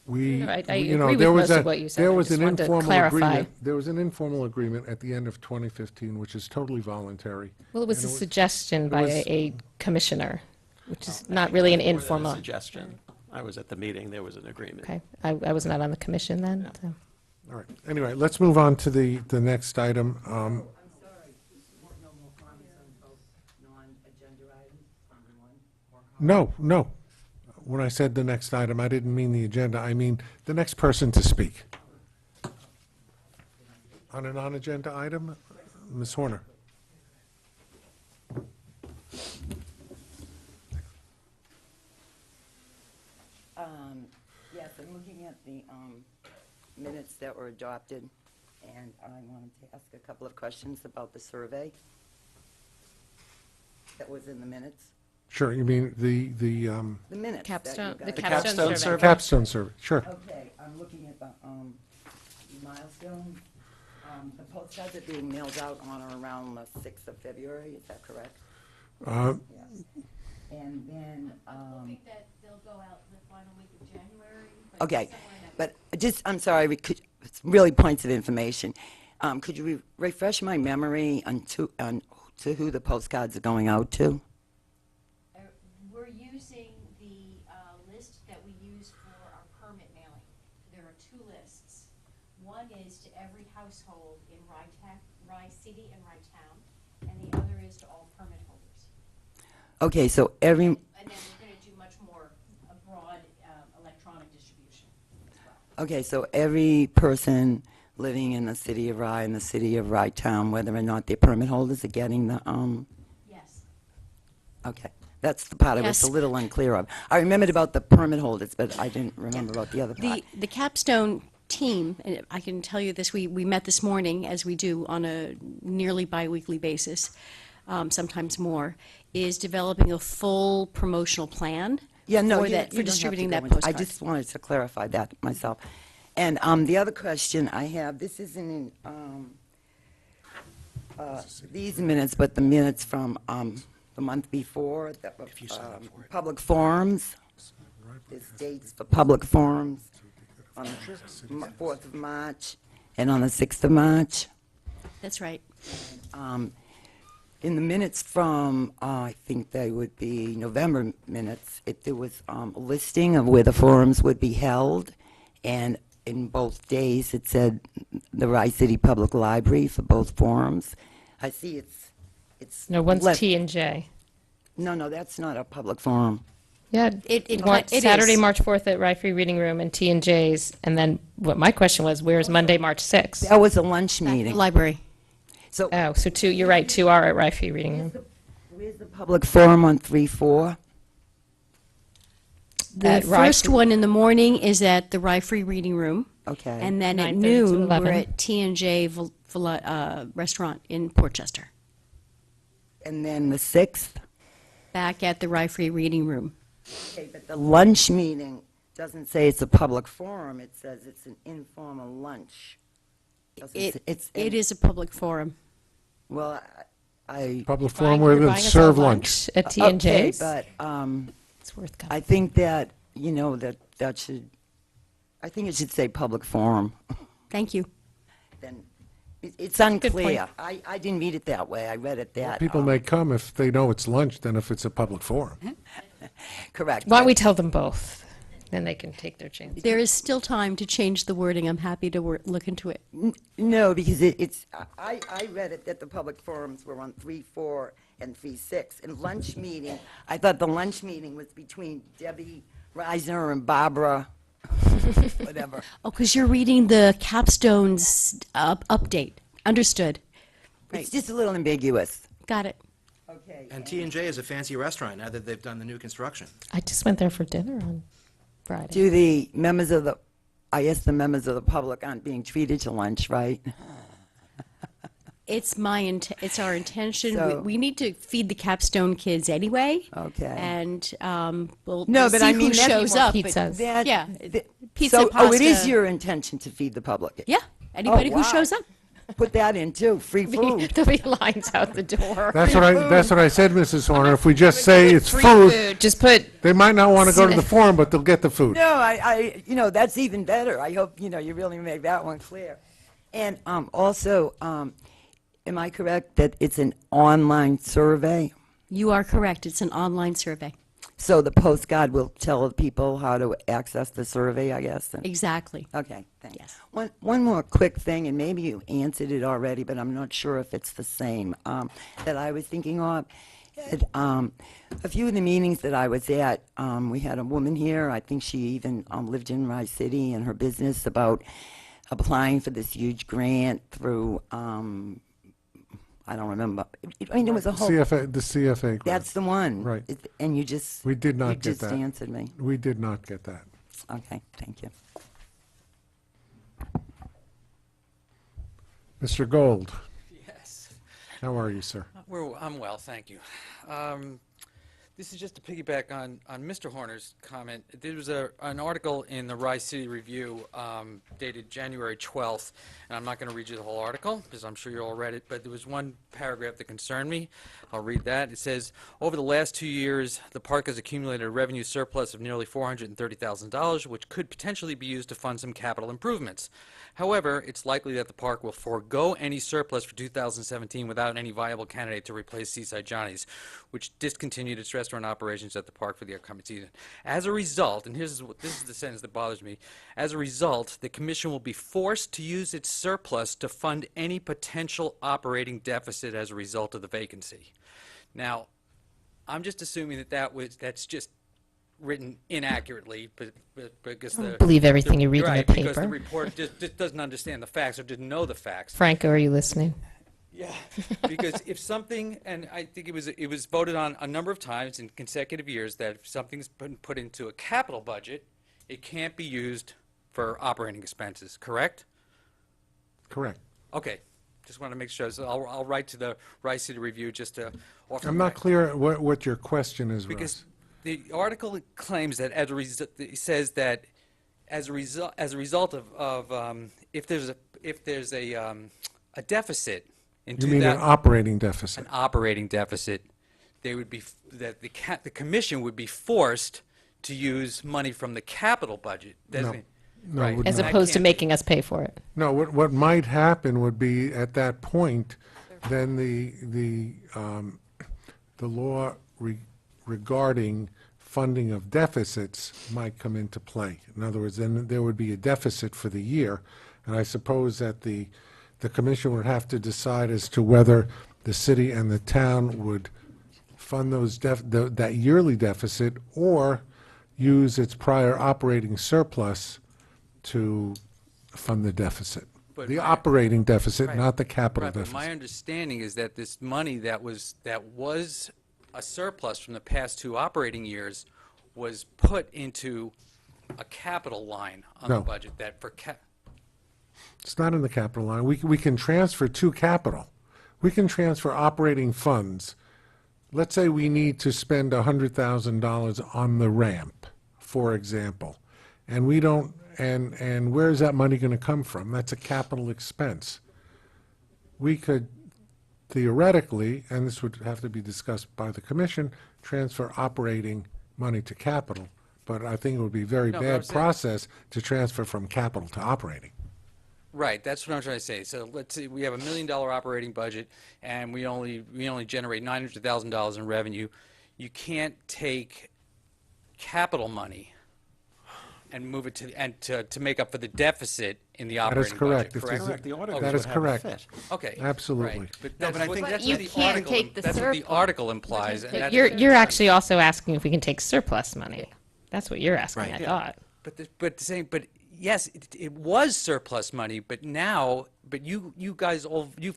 Speaker 1: we,
Speaker 2: No, I
Speaker 1: you know,
Speaker 2: agree with
Speaker 1: there was
Speaker 2: most
Speaker 1: a,
Speaker 2: of what you said.
Speaker 1: there
Speaker 2: I
Speaker 1: was
Speaker 2: just
Speaker 1: an
Speaker 2: wanted to
Speaker 1: informal
Speaker 2: clarify.
Speaker 1: agreement. There was an informal agreement at the end of 2015, which is totally voluntary.
Speaker 2: Well, it was
Speaker 1: And
Speaker 2: a suggestion by
Speaker 1: was-
Speaker 2: a commissioner, which is not really an
Speaker 7: More than a
Speaker 2: informal.
Speaker 7: Suggestion. I was at the meeting, there was an agreement.
Speaker 2: Okay, I was not on the commission then, so.
Speaker 1: All right. Anyway, let's move on to the next item.
Speaker 10: I'm sorry, no more comments on both non-agenda items, on one? More comments?
Speaker 1: No. When I said the next item, I didn't mean the agenda. I mean the next person to speak. On a non-agenda item, Ms. Horner.
Speaker 10: Yes, I'm looking at the minutes that were adopted, and I wanted to ask a couple of questions about the survey that was in the minutes.
Speaker 1: Sure, you mean the
Speaker 10: The minutes that you
Speaker 2: Capstone, the
Speaker 10: guys-
Speaker 2: capstone survey.
Speaker 1: capstone survey? Sure.
Speaker 10: Okay, I'm looking at the milestone. The postcards are being mailed out on or around the 6th of February, is that correct? Yes. And then,
Speaker 3: I think that they'll go out the final week of January. but
Speaker 10: okay,
Speaker 3: somewhere in that
Speaker 10: but just, I'm sorry, it's really points of information. Could you refresh my memory on to who the postcards are going out to?
Speaker 3: We're using the list that we use for our permit mailing. There are two lists. One is to every household in Rye City and Rye Town, and the other is to all permit holders.
Speaker 10: Okay, so every,
Speaker 3: And then we're going to do much more a broad electronic distribution as well.
Speaker 10: okay, so every person living in the city of Rye and the city of Rye Town, whether or not they're permit holders, are getting the,
Speaker 3: Yes.
Speaker 10: okay. That's the part I was a
Speaker 11: Yes.
Speaker 10: little unclear of. I remembered about the permit holders, but I didn't remember about the other part.
Speaker 11: The capstone team, and I can tell you this, we met this morning, as we do on a nearly biweekly basis, sometimes more, is developing a full promotional plan
Speaker 10: Yeah, no,
Speaker 11: for
Speaker 10: you
Speaker 11: that,
Speaker 10: don't
Speaker 11: for
Speaker 10: have to
Speaker 11: distributing
Speaker 10: go
Speaker 11: that
Speaker 10: into-
Speaker 11: postcard.
Speaker 10: I just wanted to clarify that myself. And the other question I have, this isn't in these minutes, but the minutes from the month before, the public forums. There's dates for public forums on the 4th of March and on the 6th of March.
Speaker 11: That's right.
Speaker 10: In the minutes from, I think they would be November minutes, there was a listing of where the forums would be held, and in both days, it said the Rye City Public Library for both forums. I see it's.
Speaker 2: No, one's
Speaker 10: left-
Speaker 2: T and J.
Speaker 10: No, that's not a public forum.
Speaker 2: Yeah,
Speaker 11: It
Speaker 2: Saturday,
Speaker 11: is.
Speaker 2: March 4th at Rye Free Reading Room and T and J's, and then what my question was, where's Monday, March 6th?
Speaker 10: That was a lunch meeting.
Speaker 11: Library.
Speaker 10: So
Speaker 2: Oh, so two, you're right, two are at Rye Free Reading Room.
Speaker 10: where's the public forum on 3/4?
Speaker 11: The
Speaker 2: At Rye
Speaker 11: first
Speaker 2: Free-
Speaker 11: one in the morning is at the Rye Free Reading Room.
Speaker 10: Okay.
Speaker 11: And then at
Speaker 2: 9:30 to
Speaker 11: noon,
Speaker 2: 11.
Speaker 11: we're at T&J Restaurant in Portchester,
Speaker 10: And then the 6th?
Speaker 11: back at the Rye Free Reading Room.
Speaker 10: Okay, but the lunch meeting doesn't say it's a public forum, it says it's an informal lunch. Doesn't say-
Speaker 11: It is a public forum.
Speaker 10: Well, I.
Speaker 1: Public forum where
Speaker 2: You're
Speaker 1: they
Speaker 2: buying us all
Speaker 1: serve lunch.
Speaker 2: At T and
Speaker 10: Okay,
Speaker 2: J's?
Speaker 10: but
Speaker 2: It's worth
Speaker 10: I
Speaker 2: coming.
Speaker 10: think that, that should, I think it should say public forum.
Speaker 11: Thank you.
Speaker 10: Then, it's
Speaker 2: point.
Speaker 10: unclear. I didn't read it that way, I read it that.
Speaker 1: People may come if they know it's lunch than if it's a public forum.
Speaker 10: Correct.
Speaker 2: Why don't we tell them both? Then they can take their chance.
Speaker 11: There is still time to change the wording. I'm happy to look into it.
Speaker 10: No, because I read it that the public forums were on 3/4 and 3/6. And lunch meeting, I thought the lunch meeting was between Debbie Reisner and Barbara whatever.
Speaker 11: Oh, because you're reading the capstones update. Understood.
Speaker 10: It's just a little ambiguous.
Speaker 11: Got it.
Speaker 10: Okay.
Speaker 4: And T&J is a fancy restaurant now that they've done the new construction.
Speaker 2: I just went there for dinner on Friday.
Speaker 10: Do the members of the, I guess the members of the public aren't being treated to lunch, right?
Speaker 11: It's it's our intention.
Speaker 10: So-
Speaker 11: We need to feed the capstone kids anyway.
Speaker 10: Okay.
Speaker 11: And we'll
Speaker 10: No,
Speaker 11: we'll
Speaker 10: but
Speaker 11: see
Speaker 10: I mean,
Speaker 11: who
Speaker 10: that's
Speaker 11: shows
Speaker 2: more
Speaker 11: up. but-
Speaker 2: pizzas.
Speaker 10: That-
Speaker 11: Yeah.
Speaker 10: th-
Speaker 11: Pizza,
Speaker 10: So, oh, it is
Speaker 11: pasta.
Speaker 10: your intention to feed the public?
Speaker 11: Yeah. Anybody
Speaker 10: wow.
Speaker 11: who shows up.
Speaker 10: Put that in too, free food.
Speaker 2: There'll be lines out the door.
Speaker 1: That's what I said, Mrs. Horner. If we just say it's
Speaker 2: Free
Speaker 1: food,
Speaker 2: food. Just put,
Speaker 1: they might not want to go to the forum, but they'll get the food.
Speaker 10: No, that's even better. I hope, you really make that one clear. And also, am I correct that it's an online survey?
Speaker 11: You are correct. It's an online survey.
Speaker 10: So the postcard will tell people how to access the survey, I guess?
Speaker 11: Exactly.
Speaker 10: Okay, thanks.
Speaker 11: Yes.
Speaker 10: One more quick thing, and maybe you answered it already, but I'm not sure if it's the same, that I was thinking of. At, a few of the meetings that I was at, we had a woman here, I think she even lived in Rye City, and her business about applying for this huge grant through, I don't remember. I mean, it was a whole...
Speaker 1: The CFA grant.
Speaker 10: That's the one.
Speaker 1: Right.
Speaker 10: And you just...
Speaker 1: We did not
Speaker 10: you
Speaker 1: get
Speaker 10: just
Speaker 1: that.
Speaker 10: answered me.
Speaker 1: We did not get that.
Speaker 10: Okay, thank you.
Speaker 1: Mr. Gold,
Speaker 12: Yes,
Speaker 1: how are you, sir?
Speaker 12: I'm well, thank you. This is just to piggyback on Mr. Horner's comment. There was an article in the Rye City Review dated January 12th, and I'm not going to read you the whole article because I'm sure you all read it, but there was one paragraph that concerned me. I'll read that. It says, over the last 2 years, the park has accumulated a revenue surplus of nearly $430,000, which could potentially be used to fund some capital improvements. However, it's likely that the park will forego any surplus for 2017 without any viable candidate to replace Seaside Johnny's, which discontinued its restaurant operations at the park for the upcoming season. As a result, and this is the sentence that bothers me, as a result, the commission will be forced to use its surplus to fund any potential operating deficit as a result of the vacancy. Now, I'm just assuming that's just written inaccurately, but because
Speaker 2: don't believe everything you read in the
Speaker 12: right, because the
Speaker 2: paper.
Speaker 12: report just doesn't understand the facts or didn't know the facts.
Speaker 2: Franco, are you listening?
Speaker 12: Yeah, because if something, and I think it was voted on a number of times in consecutive years that if something's been put into a capital budget, it can't be used for operating expenses, correct?
Speaker 1: Correct.
Speaker 12: Okay, just want to make sure. So I'll write to the Rice City Review just to offer.
Speaker 1: I'm not clear what your question is,
Speaker 12: Because
Speaker 1: Russ.
Speaker 12: the article claims that it says that as a result of if there's a deficit in
Speaker 1: You mean an operating deficit?
Speaker 12: an operating deficit, the commission would be forced to use money from the capital budget.
Speaker 1: No,
Speaker 12: Right.
Speaker 1: would
Speaker 2: As
Speaker 1: not.
Speaker 12: That
Speaker 2: opposed to
Speaker 12: can't be-
Speaker 2: making us pay for it.
Speaker 1: No, what might happen would be, at that point, then the law regarding funding of deficits might come into play. In other words, then there would be a deficit for the year, and I suppose that the commission would have to decide as to whether the city and the town would fund that yearly deficit or use its prior operating surplus to fund the deficit.
Speaker 12: But
Speaker 1: The
Speaker 12: my-
Speaker 1: operating deficit,
Speaker 12: Right.
Speaker 1: not the capital
Speaker 12: Right, but my
Speaker 1: deficit.
Speaker 12: understanding is that this money that was a surplus from the past two operating years was put into a capital line on the
Speaker 1: No.
Speaker 12: budget that for
Speaker 1: It's not in the capital line. We can transfer to capital. We can transfer operating funds. Let's say we need to spend $100,000 on the ramp, for example, and we don't, and where is that money going to come from? That's a capital expense. We could theoretically, and this would have to be discussed by the commission, transfer operating money to capital, but I think it would be a very
Speaker 12: No, but I'm
Speaker 1: bad
Speaker 12: saying-
Speaker 1: process to transfer from capital to operating.
Speaker 12: Right, that's what I'm trying to say. So let's say we have $1 million operating budget, and we only generate $900,000 in revenue. You can't take capital money and move it to make up for the deficit in the
Speaker 1: That is
Speaker 12: operating
Speaker 1: correct.
Speaker 12: budget,
Speaker 1: If
Speaker 12: correct?
Speaker 1: there's
Speaker 7: Correct, the auditors
Speaker 1: That
Speaker 7: would
Speaker 1: is
Speaker 7: have a
Speaker 1: correct.
Speaker 7: fit.
Speaker 12: Okay.
Speaker 1: Absolutely.
Speaker 12: Right. But
Speaker 4: No,
Speaker 12: that's
Speaker 4: but I
Speaker 12: what-
Speaker 4: think
Speaker 12: that's
Speaker 2: you
Speaker 12: what the
Speaker 2: can't
Speaker 12: article-
Speaker 5: take the
Speaker 12: That's what the
Speaker 5: surplus.
Speaker 12: article implies. and
Speaker 2: But
Speaker 12: that's-
Speaker 2: you're actually also asking if we can take surplus money. That's what you're asking,
Speaker 4: Right.
Speaker 2: I thought.
Speaker 12: But yes, it was surplus money, but now, you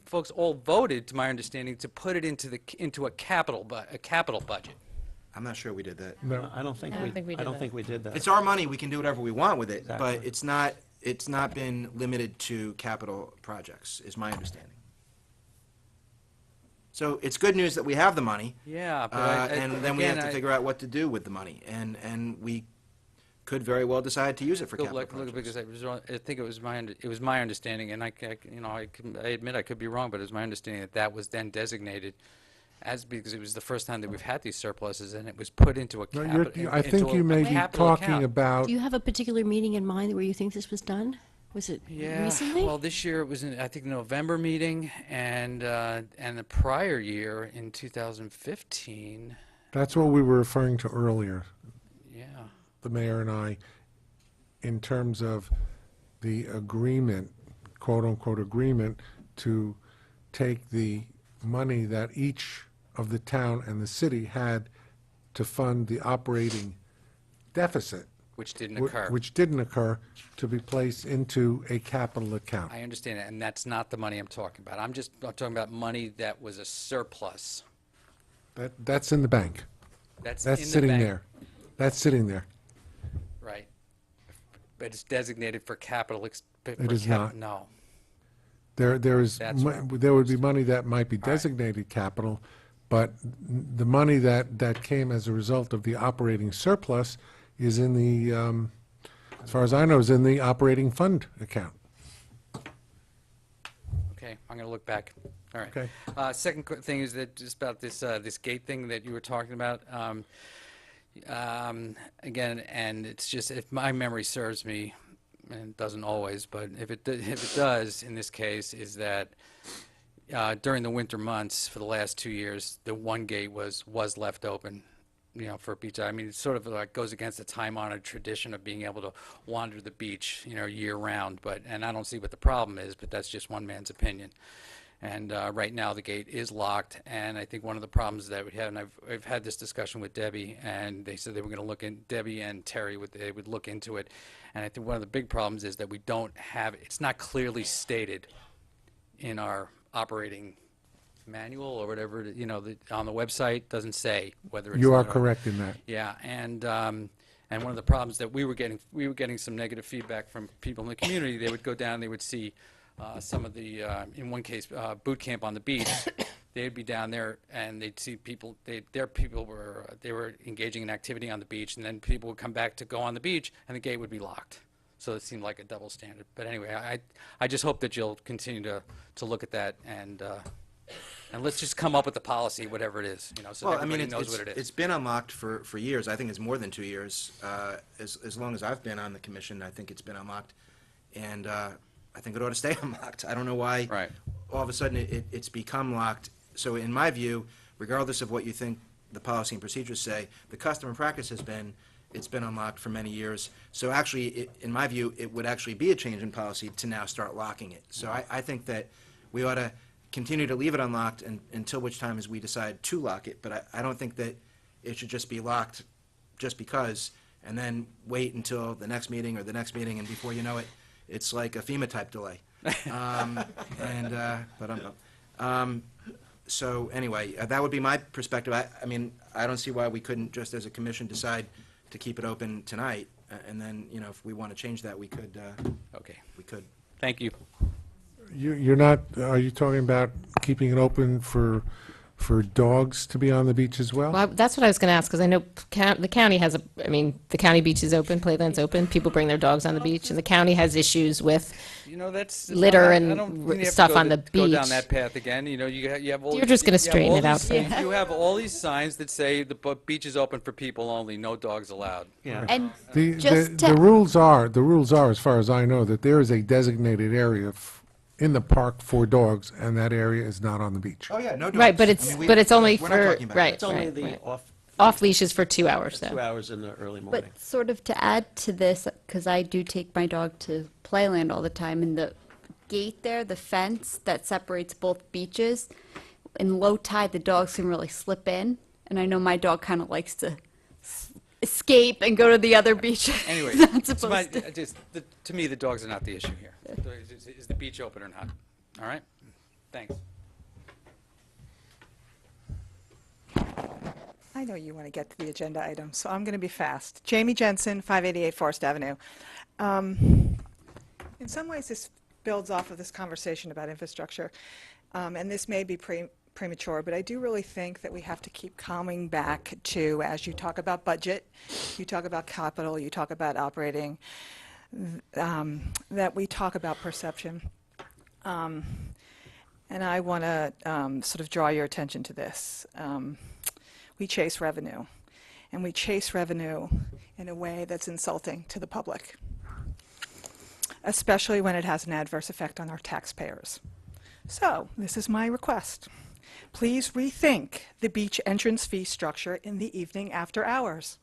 Speaker 12: folks all voted, to my understanding, to put it into a capital budget.
Speaker 4: I'm not sure we did that.
Speaker 1: No,
Speaker 7: I don't think
Speaker 2: I don't think we
Speaker 7: I
Speaker 2: did
Speaker 7: don't
Speaker 2: that.
Speaker 7: think we did that.
Speaker 4: It's our money, we can do whatever we want with it, but
Speaker 7: Exactly.
Speaker 4: it's not been limited to capital projects, is my understanding. So it's good news that we have the money.
Speaker 12: Yeah, but
Speaker 4: And then we have
Speaker 12: again,
Speaker 4: to figure out what to do with the money, and we could very well decide to use it for capital
Speaker 12: Look, because
Speaker 4: projects.
Speaker 12: I think it was my understanding, and I admit I could be wrong, but it was my understanding that was then designated as, because it was the first time that we've had these surpluses, and it was put into a
Speaker 1: No,
Speaker 12: capital.
Speaker 1: I think you may be talking about,
Speaker 11: Do you have a particular meeting in mind where you think this was done? Was it
Speaker 12: Yeah,
Speaker 11: recently?
Speaker 12: well, this year it was in, I think, November meeting, and the prior year in 2015,
Speaker 1: that's what we were referring to earlier,
Speaker 12: yeah.
Speaker 1: the mayor and I, in terms of the agreement, quote-unquote agreement, to take the money that each of the town and the city had to fund the operating deficit.
Speaker 12: Which didn't
Speaker 1: wh-
Speaker 12: occur.
Speaker 1: Which didn't occur, to be placed into a capital account.
Speaker 12: I understand that, and that's not the money I'm talking about. I'm talking about money that was a surplus.
Speaker 1: That's in the bank.
Speaker 12: That's
Speaker 1: That's
Speaker 12: in the
Speaker 1: sitting
Speaker 12: bank.
Speaker 1: there. That's sitting there.
Speaker 12: Right. But it's designated for capital.
Speaker 1: It is not.
Speaker 12: No.
Speaker 1: There is,
Speaker 12: That's right.
Speaker 1: there would be money that might be designated capital, but the money that came as a result of the operating surplus is in the, as far as I know, is in the operating fund account.
Speaker 12: Okay, I'm going to look back. All right.
Speaker 1: Okay.
Speaker 12: Second thing is that just about this gate thing that you were talking about. Again, and it's just, if my memory serves me, and it doesn't always, but if it does, in this case, is that during the winter months for the last 2 years, the one gate was left open, for beach. I mean, it sort of like goes against the time-honored tradition of being able to wander the beach, year-round. And I don't see what the problem is, but that's just one man's opinion. And right now, the gate is locked, and I think one of the problems that we have, and I've had this discussion with Debbie, and they said they were going to look in, Debbie and Terry, they would look into it. And I think one of the big problems is that we don't have, it's not clearly stated in our operating manual or whatever, on the website, doesn't say whether it's.
Speaker 1: You are
Speaker 12: lit or-
Speaker 1: correct in that.
Speaker 12: Yeah, and one of the problems that we were getting some negative feedback from people in the community. They would go down, they would see some of the, in one case, boot camp on the beach. They'd be down there and they'd see people, they were engaging in activity on the beach, and then people would come back to go on the beach and the gate would be locked. So it seemed like a double standard. But anyway, I just hope that you'll continue to look at that, and let's just come up with the policy, whatever it is, so
Speaker 4: Well, I mean,
Speaker 12: everybody knows what it is.
Speaker 4: it's been unlocked for years. I think it's more than 2 years. As long as I've been on the commission, I think it's been unlocked. And I think it ought to stay unlocked. I don't know why.
Speaker 12: Right.
Speaker 4: All of a sudden it's become locked. So in my view, regardless of what you think the policy and procedures say, the custom and practice has been, it's been unlocked for many years. So actually, in my view, it would actually be a change in policy to now start locking it. So I think that we ought to continue to leave it unlocked until which time as we decide to lock it. But I don't think that it should just be locked just because, and then wait until the next meeting or the next meeting, and before you know it, it's like a FEMA-type delay. So anyway, that would be my perspective. I mean, I don't see why we couldn't, just as a commission, decide to keep it open tonight, and then, if we want to change that, we could.
Speaker 12: Okay,
Speaker 4: We could.
Speaker 12: thank you.
Speaker 1: You're not, are you talking about keeping it open for dogs to be on the beach as well?
Speaker 2: Well, that's what I was going to ask, because I know the county has the county beach is open, Playland's open, people bring their dogs on the beach, and the county has issues with,
Speaker 12: That's
Speaker 2: litter
Speaker 12: I
Speaker 2: and
Speaker 12: don't think you have to
Speaker 2: stuff
Speaker 12: go
Speaker 2: on the
Speaker 12: Go down
Speaker 2: beach.
Speaker 12: that path again. You have all.
Speaker 2: You're just gonna
Speaker 12: you have
Speaker 2: straighten
Speaker 12: all
Speaker 2: it out
Speaker 12: these-
Speaker 2: for me.
Speaker 12: You have all these signs that say the beach is open for people only, no dogs allowed.
Speaker 7: Yeah.
Speaker 5: And
Speaker 1: The
Speaker 5: just
Speaker 1: the
Speaker 5: to-
Speaker 1: rules are, as far as I know, that there is a designated area in the park for dogs, and that area is not on the beach.
Speaker 4: Oh, yeah, no dogs.
Speaker 2: right, but
Speaker 4: I
Speaker 2: it's,
Speaker 4: mean, we-
Speaker 2: but it's only
Speaker 4: we're not
Speaker 2: for,
Speaker 4: talking about
Speaker 2: right,
Speaker 4: that.
Speaker 7: It's only
Speaker 2: right,
Speaker 7: the
Speaker 2: right.
Speaker 7: off
Speaker 2: Leash is for 2 hours,
Speaker 7: 2
Speaker 2: though.
Speaker 7: hours in the early morning.
Speaker 5: But sort of to add to this, because I do take my dog to Playland all the time, and the gate there, the fence that separates both beaches, in low tide, the dogs can really slip in. And I know my dog kind of likes to escape and go to the other beach.
Speaker 12: Anyway,
Speaker 5: Not
Speaker 12: it's
Speaker 5: supposed to.
Speaker 12: to me, the dogs are not the issue here. Is the beach open or not? All right? Thanks.
Speaker 13: I know you want to get to the agenda items, so I'm going to be fast. Jamie Jensen, 588 Forest Avenue. In some ways, this builds off of this conversation about infrastructure, and this may be premature, but I do really think that we have to keep coming back to, as you talk about budget, you talk about capital, you talk about operating, that we talk about perception. And I want to sort of draw your attention to this. We chase revenue, and we chase revenue in a way that's insulting to the public, especially when it has an adverse effect on our taxpayers. So, this is my request. Please rethink the beach entrance fee structure in the evening after hours.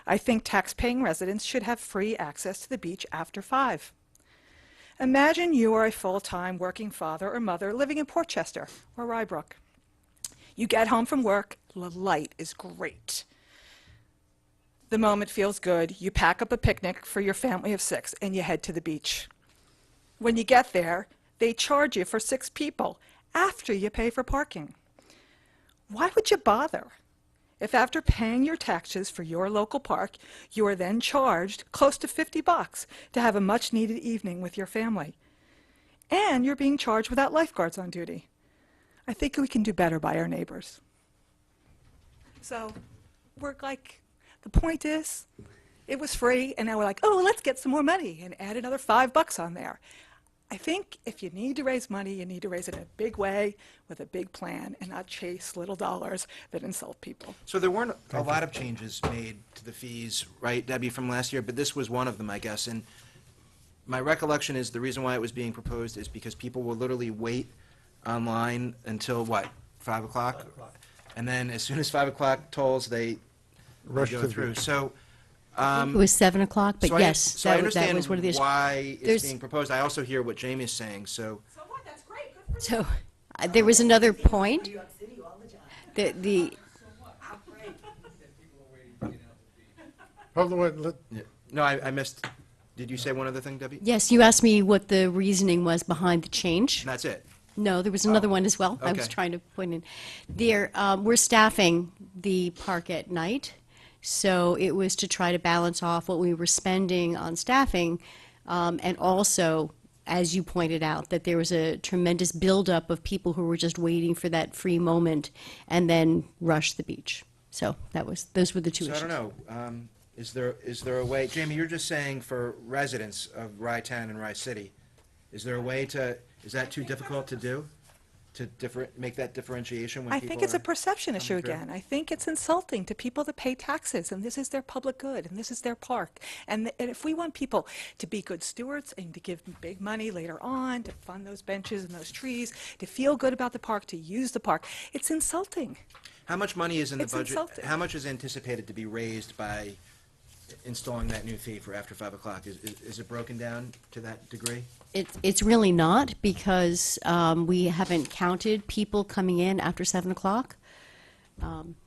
Speaker 13: I think tax-paying residents should have free access to the beach after 5. Imagine you are a full-time working father or mother living in Portchester or Rybrook. You get home from work, the light is great. The moment feels good, you pack up a picnic for your family of 6 and you head to the beach. When you get there, they charge you for 6 people after you pay for parking. Why would you bother? If after paying your taxes for your local park, you are then charged close to $50 to have a much-needed evening with your family, and you're being charged without lifeguards on duty. I think we can do better by our neighbors. So we're like, the point is, it was free, and now we're like, oh, let's get some more money and add another $5 on there. I think if you need to raise money, you need to raise it in a big way with a big plan and not chase little dollars that insult people.
Speaker 4: So there weren't a lot of changes made to the fees, right, Debbie, from last year, but this was one of them, I guess. And my recollection is the reason why it was being proposed is because people will literally wait online until, what, 5 o'clock? And then as soon as 5 o'clock tolls, they
Speaker 1: Rush
Speaker 4: go
Speaker 1: to the
Speaker 4: through.
Speaker 1: beach.
Speaker 4: So,
Speaker 11: It was 7 o'clock, but
Speaker 4: so
Speaker 11: yes,
Speaker 4: so I
Speaker 11: that was
Speaker 4: understand
Speaker 11: one of the issues.
Speaker 4: why it's
Speaker 11: There's-
Speaker 4: being proposed. I also hear what Jamie is saying, so.
Speaker 11: So, there was another point. The
Speaker 1: Hold on, wait,
Speaker 4: Yeah. No, I missed, did you say one other thing, Debbie?
Speaker 11: yes, you asked me what the reasoning was behind the change.
Speaker 4: And that's it.
Speaker 11: No, there was another one as well. I was
Speaker 4: okay.
Speaker 11: trying to point in. There, we're staffing the park at night, so it was to try to balance off what we were spending on staffing, and also, as you pointed out, that there was a tremendous buildup of people who were just waiting for that free moment and then rush the beach. So those were the two
Speaker 4: So
Speaker 11: issues.
Speaker 4: I don't know, is there a way, Jamie, you're just saying for residents of Rye Town and Rye City, is there a way to, is that too difficult to do? To make that differentiation when
Speaker 13: I
Speaker 4: people
Speaker 13: think it's a
Speaker 4: are
Speaker 13: perception issue
Speaker 4: coming through?
Speaker 13: again. I think it's insulting to people that pay taxes, and this is their public good, and this is their park. And if we want people to be good stewards and to give big money later on, to fund those benches and those trees, to feel good about the park, to use the park, it's insulting.
Speaker 4: How much money is in the
Speaker 13: It's
Speaker 4: budget?
Speaker 13: insulting.
Speaker 4: How much is anticipated to be raised by installing that new fee for after 5 o'clock? Is it broken down to that degree?
Speaker 11: It's really not, because we haven't counted people coming in after 7 o'clock.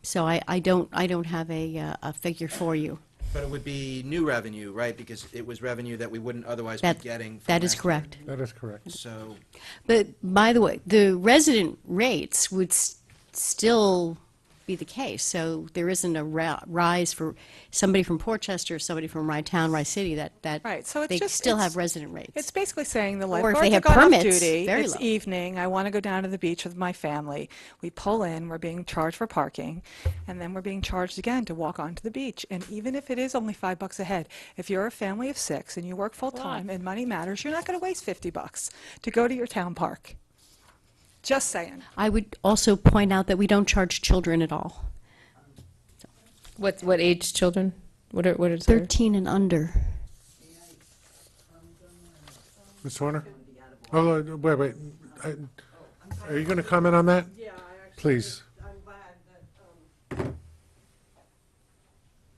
Speaker 11: So I don't have a figure for you.
Speaker 4: But it would be new revenue, right? Because it was revenue that we wouldn't otherwise be
Speaker 11: That
Speaker 4: getting from
Speaker 11: that is
Speaker 4: last year.
Speaker 11: correct.
Speaker 1: that is correct.
Speaker 4: So,
Speaker 11: But by the way, the resident rates would still be the case. So there isn't a rise for somebody from Portchester, somebody from Rye Town, Rye City, that
Speaker 13: Right, so it's
Speaker 11: they
Speaker 13: just-
Speaker 11: still
Speaker 13: it's-
Speaker 11: have resident rates.
Speaker 13: It's basically saying the
Speaker 11: Or if
Speaker 13: lifeguards
Speaker 11: they
Speaker 13: have
Speaker 11: have
Speaker 13: gone off
Speaker 11: permits,
Speaker 13: duty,
Speaker 11: very
Speaker 13: it's
Speaker 11: low.
Speaker 13: evening, I want to go down to the beach with my family. We pull in, we're being charged for parking, and then we're being charged again to walk onto the beach. And even if it is only $5 a head, if you're a family of 6 and you work full-time and money matters, you're not going to waste $50 to go to your town park. Just saying.
Speaker 11: I would also point out that we don't charge children at all.
Speaker 2: What age children? What are
Speaker 11: 13 and under.
Speaker 1: Ms. Horner? Oh, wait. Are you going to comment on that?
Speaker 14: Yeah, I actually.
Speaker 1: Please.
Speaker 14: I'm glad that,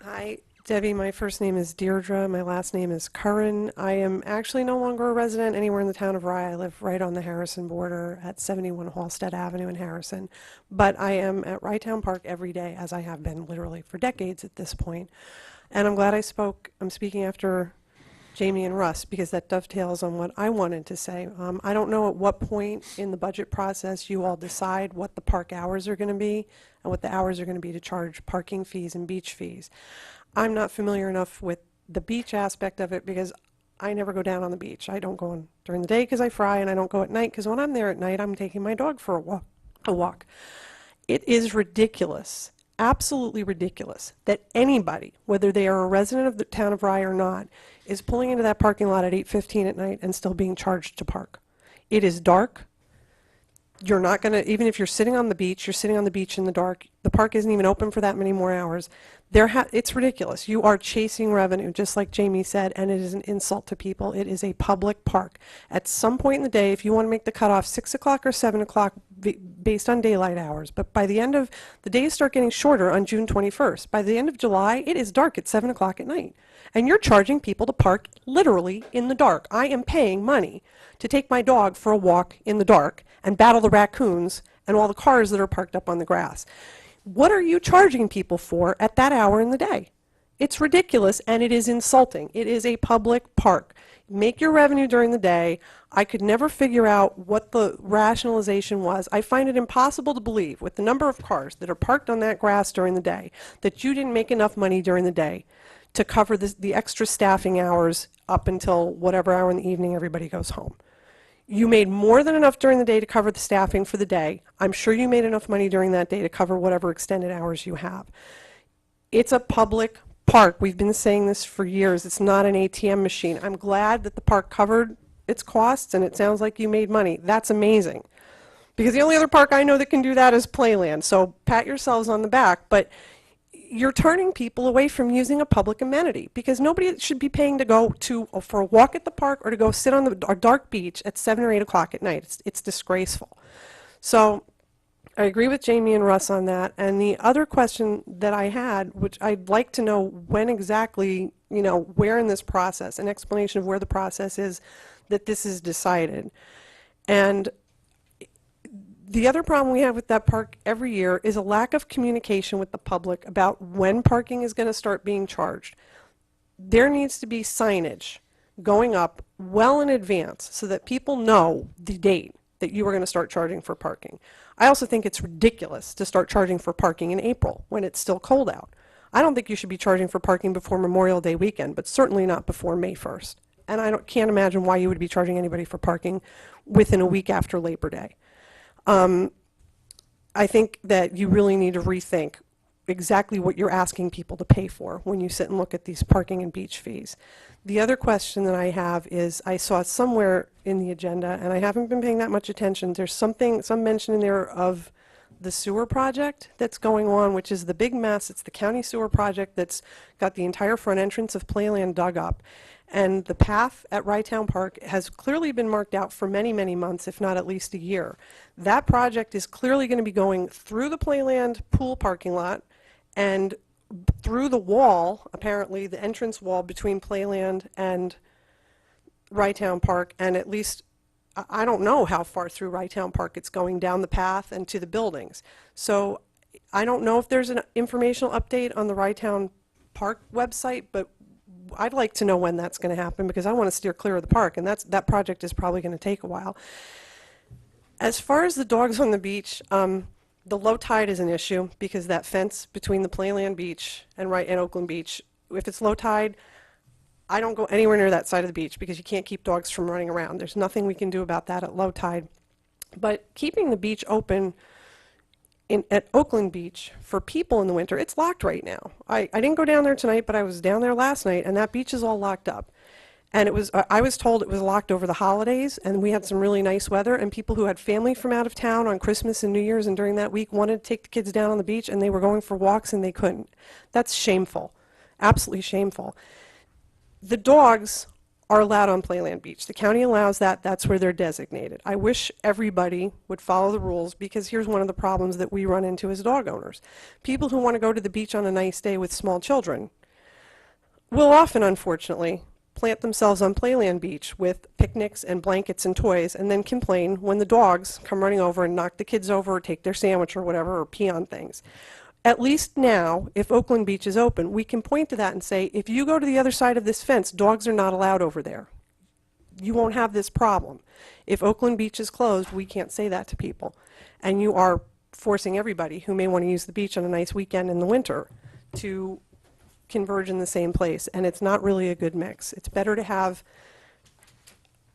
Speaker 14: I Debbie, my first name is Deirdre. My last name is Curran. I am actually no longer a resident anywhere in the town of Rye. I live right on the Harrison border at 71 Halstead Avenue in Harrison. But I am at Rye Town Park every day, as I have been literally for decades at this point. And I'm glad I spoke. I'm speaking after Jamie and Russ because that dovetails on what I wanted to say. I don't know at what point in the budget process you all decide what the park hours are going to be and what the hours are going to be to charge parking fees and beach fees. I'm not familiar enough with the beach aspect of it because I never go down on the beach. I don't go in during the day because I fry, and I don't go at night because when I'm there at night, I'm taking my dog for a walk. It is ridiculous, absolutely ridiculous, that anybody, whether they are a resident of the town of Rye or not, is pulling into that parking lot at 8:15 at night and still being charged to park. It is dark. You're not going to, even if you're sitting on the beach, you're sitting on the beach in the dark. The park isn't even open for that many more hours. It's ridiculous. You are chasing revenue, just like Jamie said, and it is an insult to people. It is a public park. At some point in the day, if you want to make the cutoff 6 o'clock or 7 o'clock based on daylight hours, but by the end of the days start getting shorter on June 21st. By the end of July, it is dark at 7 o'clock at night. And you're charging people to park literally in the dark. I am paying money to take my dog for a walk in the dark and battle the raccoons and all the cars that are parked up on the grass. What are you charging people for at that hour in the day? It's ridiculous, and it is insulting. It is a public park. Make your revenue during the day. I could never figure out what the rationalization was. I find it impossible to believe, with the number of cars that are parked on that grass during the day, that you didn't make enough money during the day to cover the extra staffing hours up until whatever hour in the evening everybody goes home. You made more than enough during the day to cover the staffing for the day. I'm sure you made enough money during that day to cover whatever extended hours you have. It's a public park. We've been saying this for years. It's not an ATM machine. I'm glad that the park covered its costs, and it sounds like you made money. That's amazing. Because the only other park I know that can do that is Playland. So pat yourselves on the back. But you're turning people away from using a public amenity because nobody should be paying to go for a walk at the park or to go sit on a dark beach at 7 or 8 o'clock at night. It's disgraceful. So I agree with Jamie and Russ on that. And the other question that I had, which I'd like to know when exactly, where in this process, an explanation of where the process is that this is decided. And the other problem we have with that park every year is a lack of communication with the public about when parking is going to start being charged. There needs to be signage going up well in advance so that people know the date that you are going to start charging for parking. I also think it's ridiculous to start charging for parking in April when it's still cold out. I don't think you should be charging for parking before Memorial Day weekend, but certainly not before May 1st. And I can't imagine why you would be charging anybody for parking within a week after Labor Day. I think that you really need to rethink exactly what you're asking people to pay for when you sit and look at these parking and beach fees. The other question that I have is, I saw somewhere in the agenda, and I haven't been paying that much attention, there's some mention in there of the sewer project that's going on, which is the big mess. It's the county sewer project that's got the entire front entrance of Playland dug up. And the path at Rye Town Park has clearly been marked out for many, many months, if not at least a year. That project is clearly going to be going through the Playland pool parking lot and through the wall, apparently the entrance wall between Playland and Rye Town Park, and at least, I don't know how far through Rye Town Park it's going down the path and to the buildings. So I don't know if there's an informational update on the Rye Town Park website, but I'd like to know when that's going to happen because I want to steer clear of the park, and that project is probably going to take a while. As far as the dogs on the beach, the low tide is an issue because that fence between the Playland Beach and Oakland Beach, if it's low tide, I don't go anywhere near that side of the beach because you can't keep dogs from running around. There's nothing we can do about that at low tide. But keeping the beach open at Oakland Beach for people in the winter, it's locked right now. I didn't go down there tonight, but I was down there last night, and that beach is all locked up. And I was told it was locked over the holidays, and we had some really nice weather, and people who had family from out of town on Christmas and New Year's and during that week wanted to take the kids down on the beach, and they were going for walks, and they couldn't. That's shameful, absolutely shameful. The dogs are allowed on Playland Beach. The county allows that. That's where they're designated. I wish everybody would follow the rules because here's one of the problems that we run into as dog owners. People who want to go to the beach on a nice day with small children will often, unfortunately, plant themselves on Playland Beach with picnics and blankets and toys and then complain when the dogs come running over and knock the kids over or take their sandwich or whatever or pee on things. At least now, if Oakland Beach is open, we can point to that and say, if you go to the other side of this fence, dogs are not allowed over there. You won't have this problem. If Oakland Beach is closed, we can't say that to people. And you are forcing everybody who may want to use the beach on a nice weekend in the winter to converge in the same place, and it's not really a good mix. It's better to have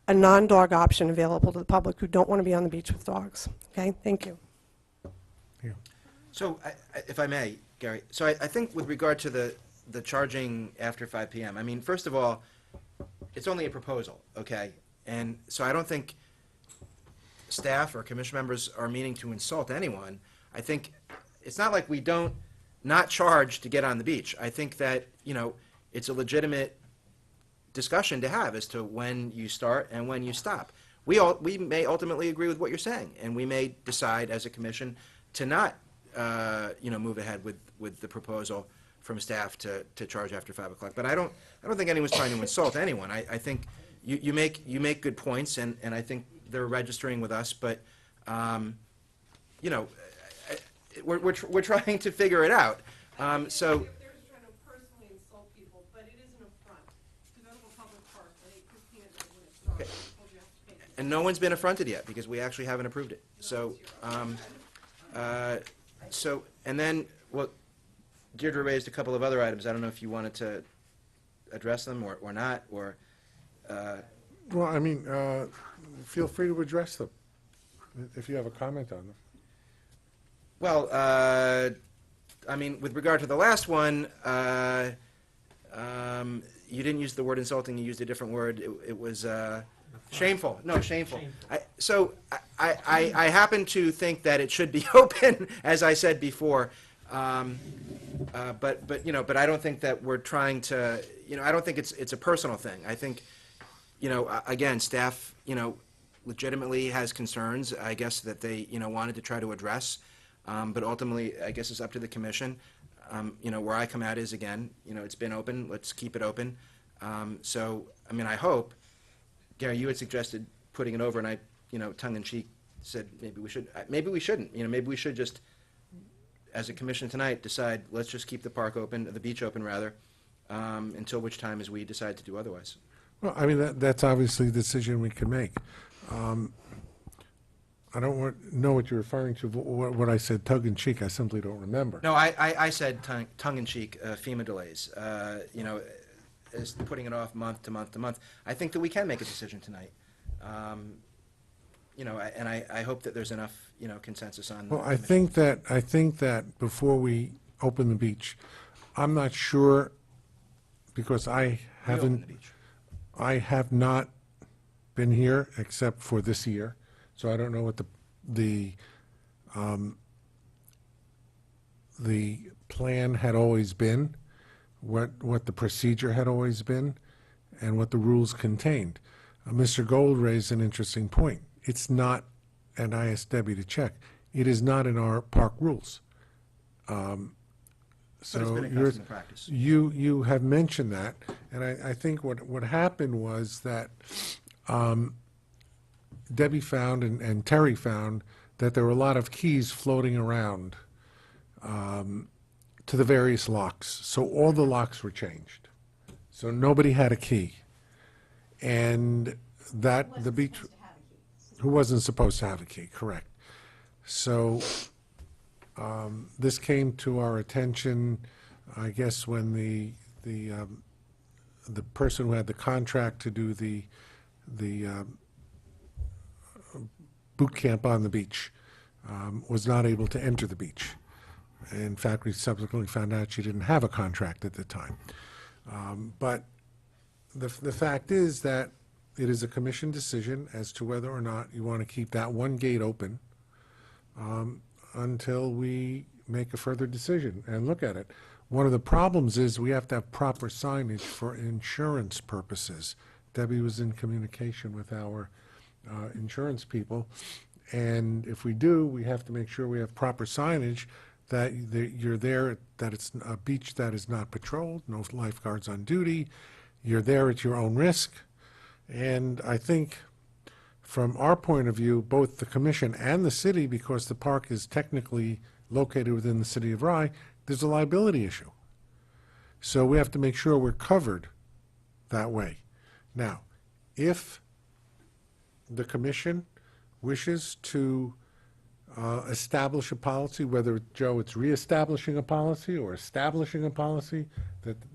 Speaker 14: a non-dog option available to the public who don't want to be on the beach with dogs. Okay, thank you.
Speaker 4: So, if I may, Gary, so I think with regard to the charging after 5 PM, I mean, first of all, it's only a proposal, okay? And so I don't think staff or commission members are meaning to insult anyone. I think it's not like we don't not charge to get on the beach. I think that, you know, it's a legitimate discussion to have as to when you start and when you stop. We may ultimately agree with what you're saying, and we may decide as a commission to not you know, move ahead with the proposal from staff to charge after 5 o'clock. But I don't think anyone's trying to insult anyone. I think you make good points, and I think they're registering with us. But you know, we're trying to figure it out. So. Okay. And no one's been affronted yet because we actually haven't approved it. So. So, and then, well, Deirdre raised a couple of other items. I don't know if you wanted to address them or not, or...
Speaker 1: Well, I mean, feel free to address them, if you have a comment on them.
Speaker 4: Well, I mean, with regard to the last one, you didn't use the word insulting, you used a different word. It was shameful. No, shameful. I happen to think that it should be open, as I said before. But you know, but I don't think that we're trying to, you know, I don't think it's a personal thing. I think, you know, again, staff, you know, legitimately has concerns, I guess, that they, you know, wanted to try to address. But ultimately, I guess it's up to the commission. You know, where I come at is, again, you know, it's been open, let's keep it open. So, I mean, I hope, Gary, you had suggested putting it over, and I, you know, tongue-in-cheek said maybe we shouldn't. You know, maybe we should just, as a commission tonight, decide, let's just keep the park open, the beach open, rather, until which time as we decide to do otherwise.
Speaker 1: Well, I mean, that's obviously a decision we can make. I don't know what you're referring to, but what I said tongue-in-cheek, I simply don't remember.
Speaker 4: No, I said tongue-in-cheek, FEMA delays, you know, as putting it off month to month to month. I think that we can make a decision tonight. You know, and I hope that there's enough, you know, consensus on.
Speaker 1: Well, I think that before we open the beach, I'm not sure, because I have not been here except for this year, so I don't know what the plan had always been, what the procedure had always been, and what the rules contained. Mr. Gold raised an interesting point. It's not, and I asked Debbie to check, it is not in our park rules.
Speaker 4: But it's been a
Speaker 1: you're-
Speaker 4: custom practice.
Speaker 1: You have mentioned that, and I think what happened was that Debbie found and Terry found that there were a lot of keys floating around to the various locks. So all the locks were changed. So nobody had a key. And that, the beach, who wasn't supposed to have a key, correct. So this came to our attention, I guess, when the person who had the contract to do the boot camp on the beach was not able to enter the beach. In fact, we subsequently found out she didn't have a contract at the time. But the fact is that it is a commission decision as to whether or not you want to keep that one gate open until we make a further decision and look at it. One of the problems is we have to have proper signage for insurance purposes. Debbie was in communication with our insurance people, and if we do, we have to make sure we have proper signage that you're there, that it's a beach that is not patrolled, no lifeguards on duty, you're there at your own risk. And I think from our point of view, both the commission and the city, because the park is technically located within the city of Rye, there's a liability issue. So we have to make sure we're covered that way. Now, if the commission wishes to establish a policy, whether, Joe, it's reestablishing a policy or establishing a policy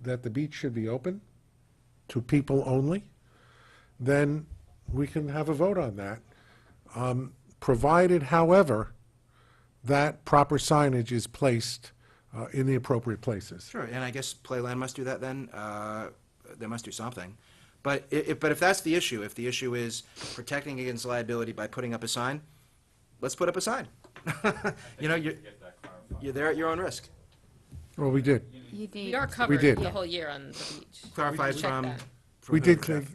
Speaker 1: that the beach should be open to people only, then we can have a vote on that, provided, however, that proper signage is placed in the appropriate places.
Speaker 4: Sure, and I guess Playland must do that then. They must do something. But if that's the issue, if the issue is protecting against liability by putting up a sign, let's put up a sign. You know, you're there at your own risk.
Speaker 1: Well, we did.
Speaker 5: You
Speaker 2: We
Speaker 5: need,
Speaker 2: are covered
Speaker 1: did.
Speaker 2: the whole year on the beach.
Speaker 4: Clarify
Speaker 2: Check
Speaker 4: from.
Speaker 2: that.
Speaker 4: from
Speaker 1: We
Speaker 4: who?
Speaker 1: did,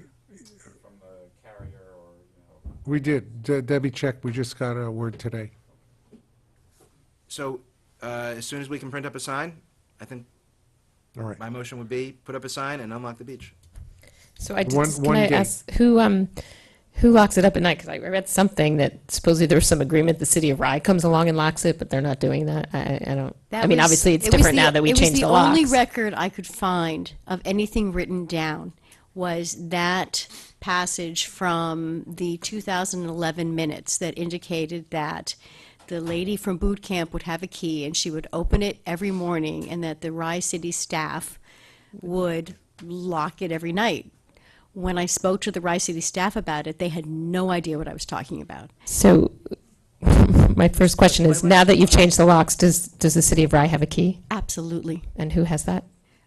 Speaker 1: we did. Debbie checked, we just got a word today.
Speaker 4: So, as soon as we can print up a sign, I think
Speaker 1: All right.
Speaker 4: my motion would be put up a sign and unlock the beach.
Speaker 2: So I
Speaker 1: One-
Speaker 2: just,
Speaker 1: one
Speaker 2: can I
Speaker 1: gate.
Speaker 2: ask, who locks it up at night? Because I read something that supposedly there was some agreement, the city of Rye comes along and locks it, but they're not doing that. I don't, I mean, obviously it's different now that we changed the locks.
Speaker 11: The only record I could find of anything written down was that passage from the 2011 minutes that indicated that the lady from boot camp would have a key and she would open it every morning, and that the Rye City staff would lock it every night. When I spoke to the Rye City staff about it, they had no idea what I was talking about.
Speaker 2: So my first question is, now that you've changed the locks, does the city of Rye have a key?
Speaker 11: Absolutely.
Speaker 2: And who has that?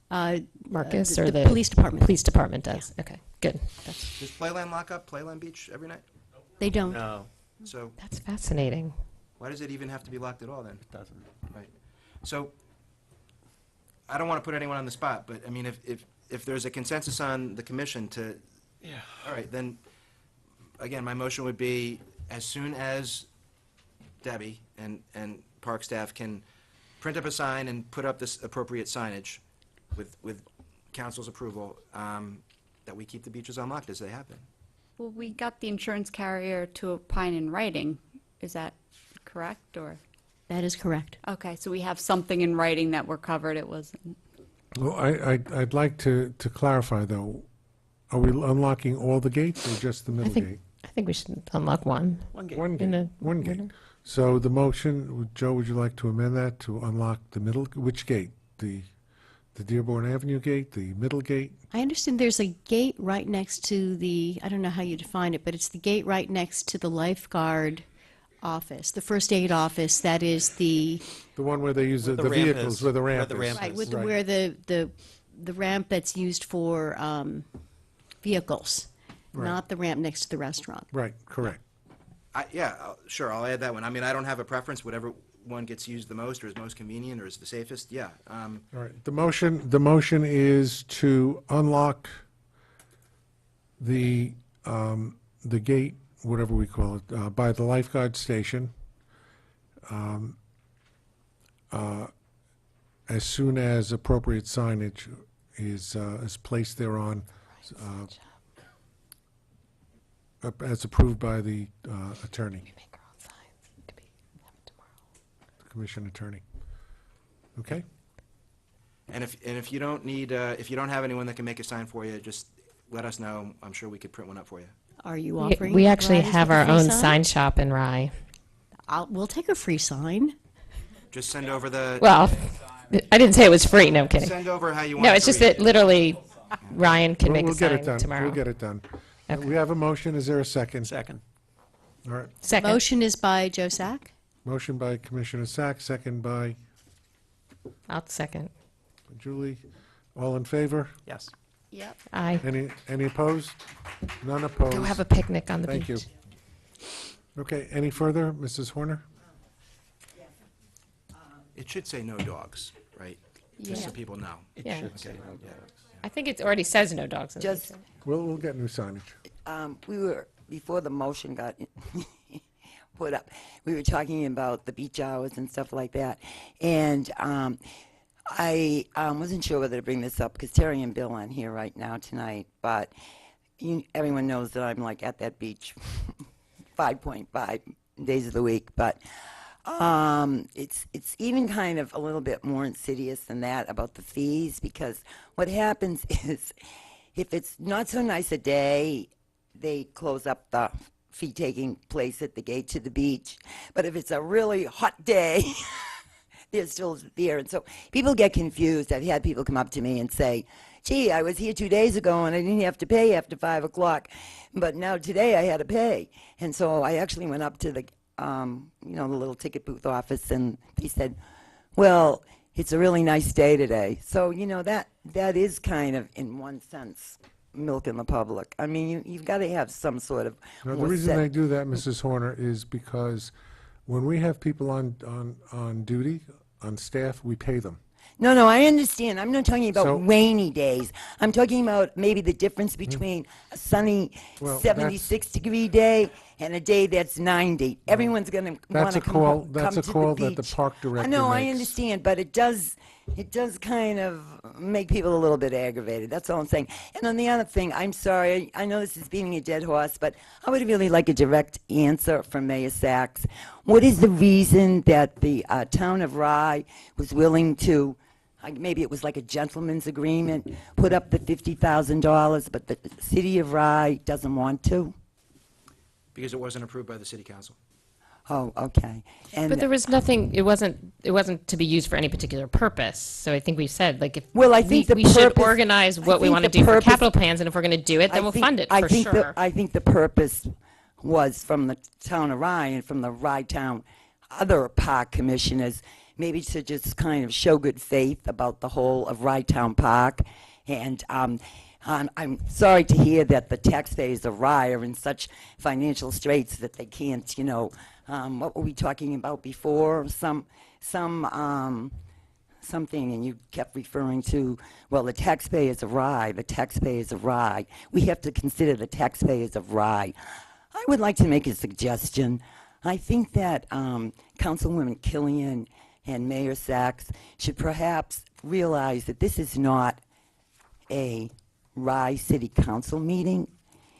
Speaker 11: Uh,
Speaker 2: Marcus
Speaker 11: the
Speaker 2: or the?
Speaker 11: police department.
Speaker 2: Police department does. Okay, good.
Speaker 4: Does Playland lock up Playland Beach every night?
Speaker 11: They don't.
Speaker 7: No,
Speaker 4: So
Speaker 2: That's fascinating.
Speaker 4: why does it even have to be locked at all then?
Speaker 7: it doesn't.
Speaker 4: Right. So, I don't want to put anyone on the spot, but I mean, if there's a consensus on the commission to, all right, then, again, my motion would be, as soon as Debbie and park staff can print up a sign and put up this appropriate signage with council's approval, that we keep the beaches unlocked as they have been.
Speaker 5: well, we got the insurance carrier to opine in writing. Is that correct, or?
Speaker 11: That is correct.
Speaker 5: Okay, so we have something in writing that we're covered. It wasn't.
Speaker 1: Well, I'd like to clarify, though. Are we unlocking all the gates or just the middle gate?
Speaker 2: I think we should unlock one.
Speaker 7: One gate.
Speaker 1: One
Speaker 2: In
Speaker 1: gate,
Speaker 2: a-
Speaker 1: one gate. So the motion, Joe, would you like to amend that to unlock the middle, which gate? The Dearborn Avenue gate, the middle gate?
Speaker 11: I understand there's a gate right next to the, I don't know how you define it, but it's the gate right next to the lifeguard office, the first aid office. That is the,
Speaker 1: The one where they use the
Speaker 7: Where the ramp
Speaker 1: vehicles,
Speaker 7: is.
Speaker 1: where the
Speaker 7: Where
Speaker 1: ramp
Speaker 7: the
Speaker 1: is.
Speaker 7: ramp
Speaker 11: right,
Speaker 7: is.
Speaker 11: with the,
Speaker 1: Right.
Speaker 11: where the ramp that's used for vehicles,
Speaker 1: Right.
Speaker 11: not the ramp next to the restaurant.
Speaker 1: Right, correct.
Speaker 4: Sure, I'll add that one. I mean, I don't have a preference, whatever one gets used the most or is most convenient or is the safest, yeah.
Speaker 1: All right, the motion is to unlock the gate, whatever we call it, by the lifeguard station, as soon as appropriate signage is placed thereon, as approved by the attorney, the commission attorney. Okay?
Speaker 4: And if you don't need, if you don't have anyone that can make a sign for you, just let us know. I'm sure we could print one up for you.
Speaker 11: Are you offering?
Speaker 2: We actually
Speaker 11: varieties
Speaker 2: have
Speaker 11: with a
Speaker 2: our
Speaker 11: free
Speaker 2: own sign shop in Rye.
Speaker 11: We'll take a free sign.
Speaker 4: Just send over the,
Speaker 2: Well, I didn't say it was free, no I'm kidding.
Speaker 4: send over how you want
Speaker 2: No,
Speaker 4: it
Speaker 2: it's
Speaker 4: to
Speaker 2: just
Speaker 4: read.
Speaker 2: that literally Ryan can make a
Speaker 1: We'll get it
Speaker 2: sign
Speaker 1: done.
Speaker 2: tomorrow.
Speaker 1: We'll get it done.
Speaker 2: Okay.
Speaker 1: We have a motion. Is there a second?
Speaker 7: Second.
Speaker 1: All right.
Speaker 2: Second.
Speaker 11: Motion is by Joe Sack.
Speaker 1: Motion by Commissioner Sacks, second by
Speaker 2: I'll second.
Speaker 1: Julie. All in favor?
Speaker 7: Yes.
Speaker 5: Yep.
Speaker 2: Aye.
Speaker 1: Any opposed? None opposed.
Speaker 2: Go have a picnic on the beach.
Speaker 1: Thank you. Okay, any further, Mrs. Horner?
Speaker 4: It should say no dogs, right? Just so
Speaker 5: Yeah.
Speaker 4: people know.
Speaker 7: It
Speaker 2: Yeah.
Speaker 7: should say no
Speaker 4: Yeah.
Speaker 7: dogs.
Speaker 2: I think it already says no dogs. in the
Speaker 10: Just,
Speaker 2: picture.
Speaker 1: We'll get new signage.
Speaker 10: we were, before the motion got, put up. We were talking about the beach hours and stuff like that. And I wasn't sure whether to bring this up because Terry and Bill aren't here right now tonight, but everyone knows that I'm like at that beach 5.5 days of the week. But it's even kind of a little bit more insidious than that about the fees, because what happens is if it's not so nice a day, they close up the fee taking place at the gate to the beach. But if it's a really hot day, they're still there. And so people get confused. I've had people come up to me and say, gee, I was here 2 days ago and I didn't have to pay after 5 o'clock, but now today I had to pay. And so I actually went up to the the little ticket booth office, and he said, well, it's a really nice day today. So, that is kind of, in one sense, milking the public. I mean, you've got to have some sort of...
Speaker 1: No, the reason they do that, Mrs. Horner, is because when we have people on duty, on staff, we pay them.
Speaker 10: No, I understand. I'm not talking about
Speaker 1: So-
Speaker 10: rainy days. I'm talking about maybe the difference between a sunny
Speaker 1: Well,
Speaker 10: 76-degree day and a day that's 90. Everyone's going to want
Speaker 1: That's
Speaker 10: to
Speaker 1: a
Speaker 10: come
Speaker 1: call,
Speaker 10: home,
Speaker 1: that's
Speaker 10: come
Speaker 1: a
Speaker 10: to
Speaker 1: call
Speaker 10: the
Speaker 1: that the
Speaker 10: beach.
Speaker 1: park director
Speaker 10: I know, I
Speaker 1: makes.
Speaker 10: understand, but it does kind of make people a little bit aggravated. That's all I'm saying. And on the other thing, I'm sorry, I know this is beating a dead horse, but I would really like a direct answer from Mayor Sachs. What is the reason that the town of Rye was willing to, maybe it was like a gentleman's agreement, put up the $50,000, but the city of Rye doesn't want to?
Speaker 4: Because it wasn't approved by the city council.
Speaker 10: Oh, okay. And
Speaker 2: But there was nothing, it wasn't to be used for any particular purpose. So I think we said, like, if
Speaker 10: Well, I think the
Speaker 2: we should
Speaker 10: purpose-
Speaker 2: organize
Speaker 10: I
Speaker 2: what we
Speaker 10: think
Speaker 2: want to
Speaker 10: the
Speaker 2: do for
Speaker 10: purpose-
Speaker 2: capital plans, and if we're going to do it, then we'll fund it for sure.
Speaker 10: I think the purpose was from the town of Rye and from the Rye Town other park commissioners, maybe to just kind of show good faith about the whole of Rye Town Park. And I'm sorry to hear that the taxpayers of Rye are in such financial straits that they can't, what were we talking about before? Something, and you kept referring to, well, the taxpayers of Rye, the taxpayers of Rye. We have to consider the taxpayers of Rye. I would like to make a suggestion. I think that Councilwoman Killian and Mayor Sachs should perhaps realize that this is not a Rye City Council meeting,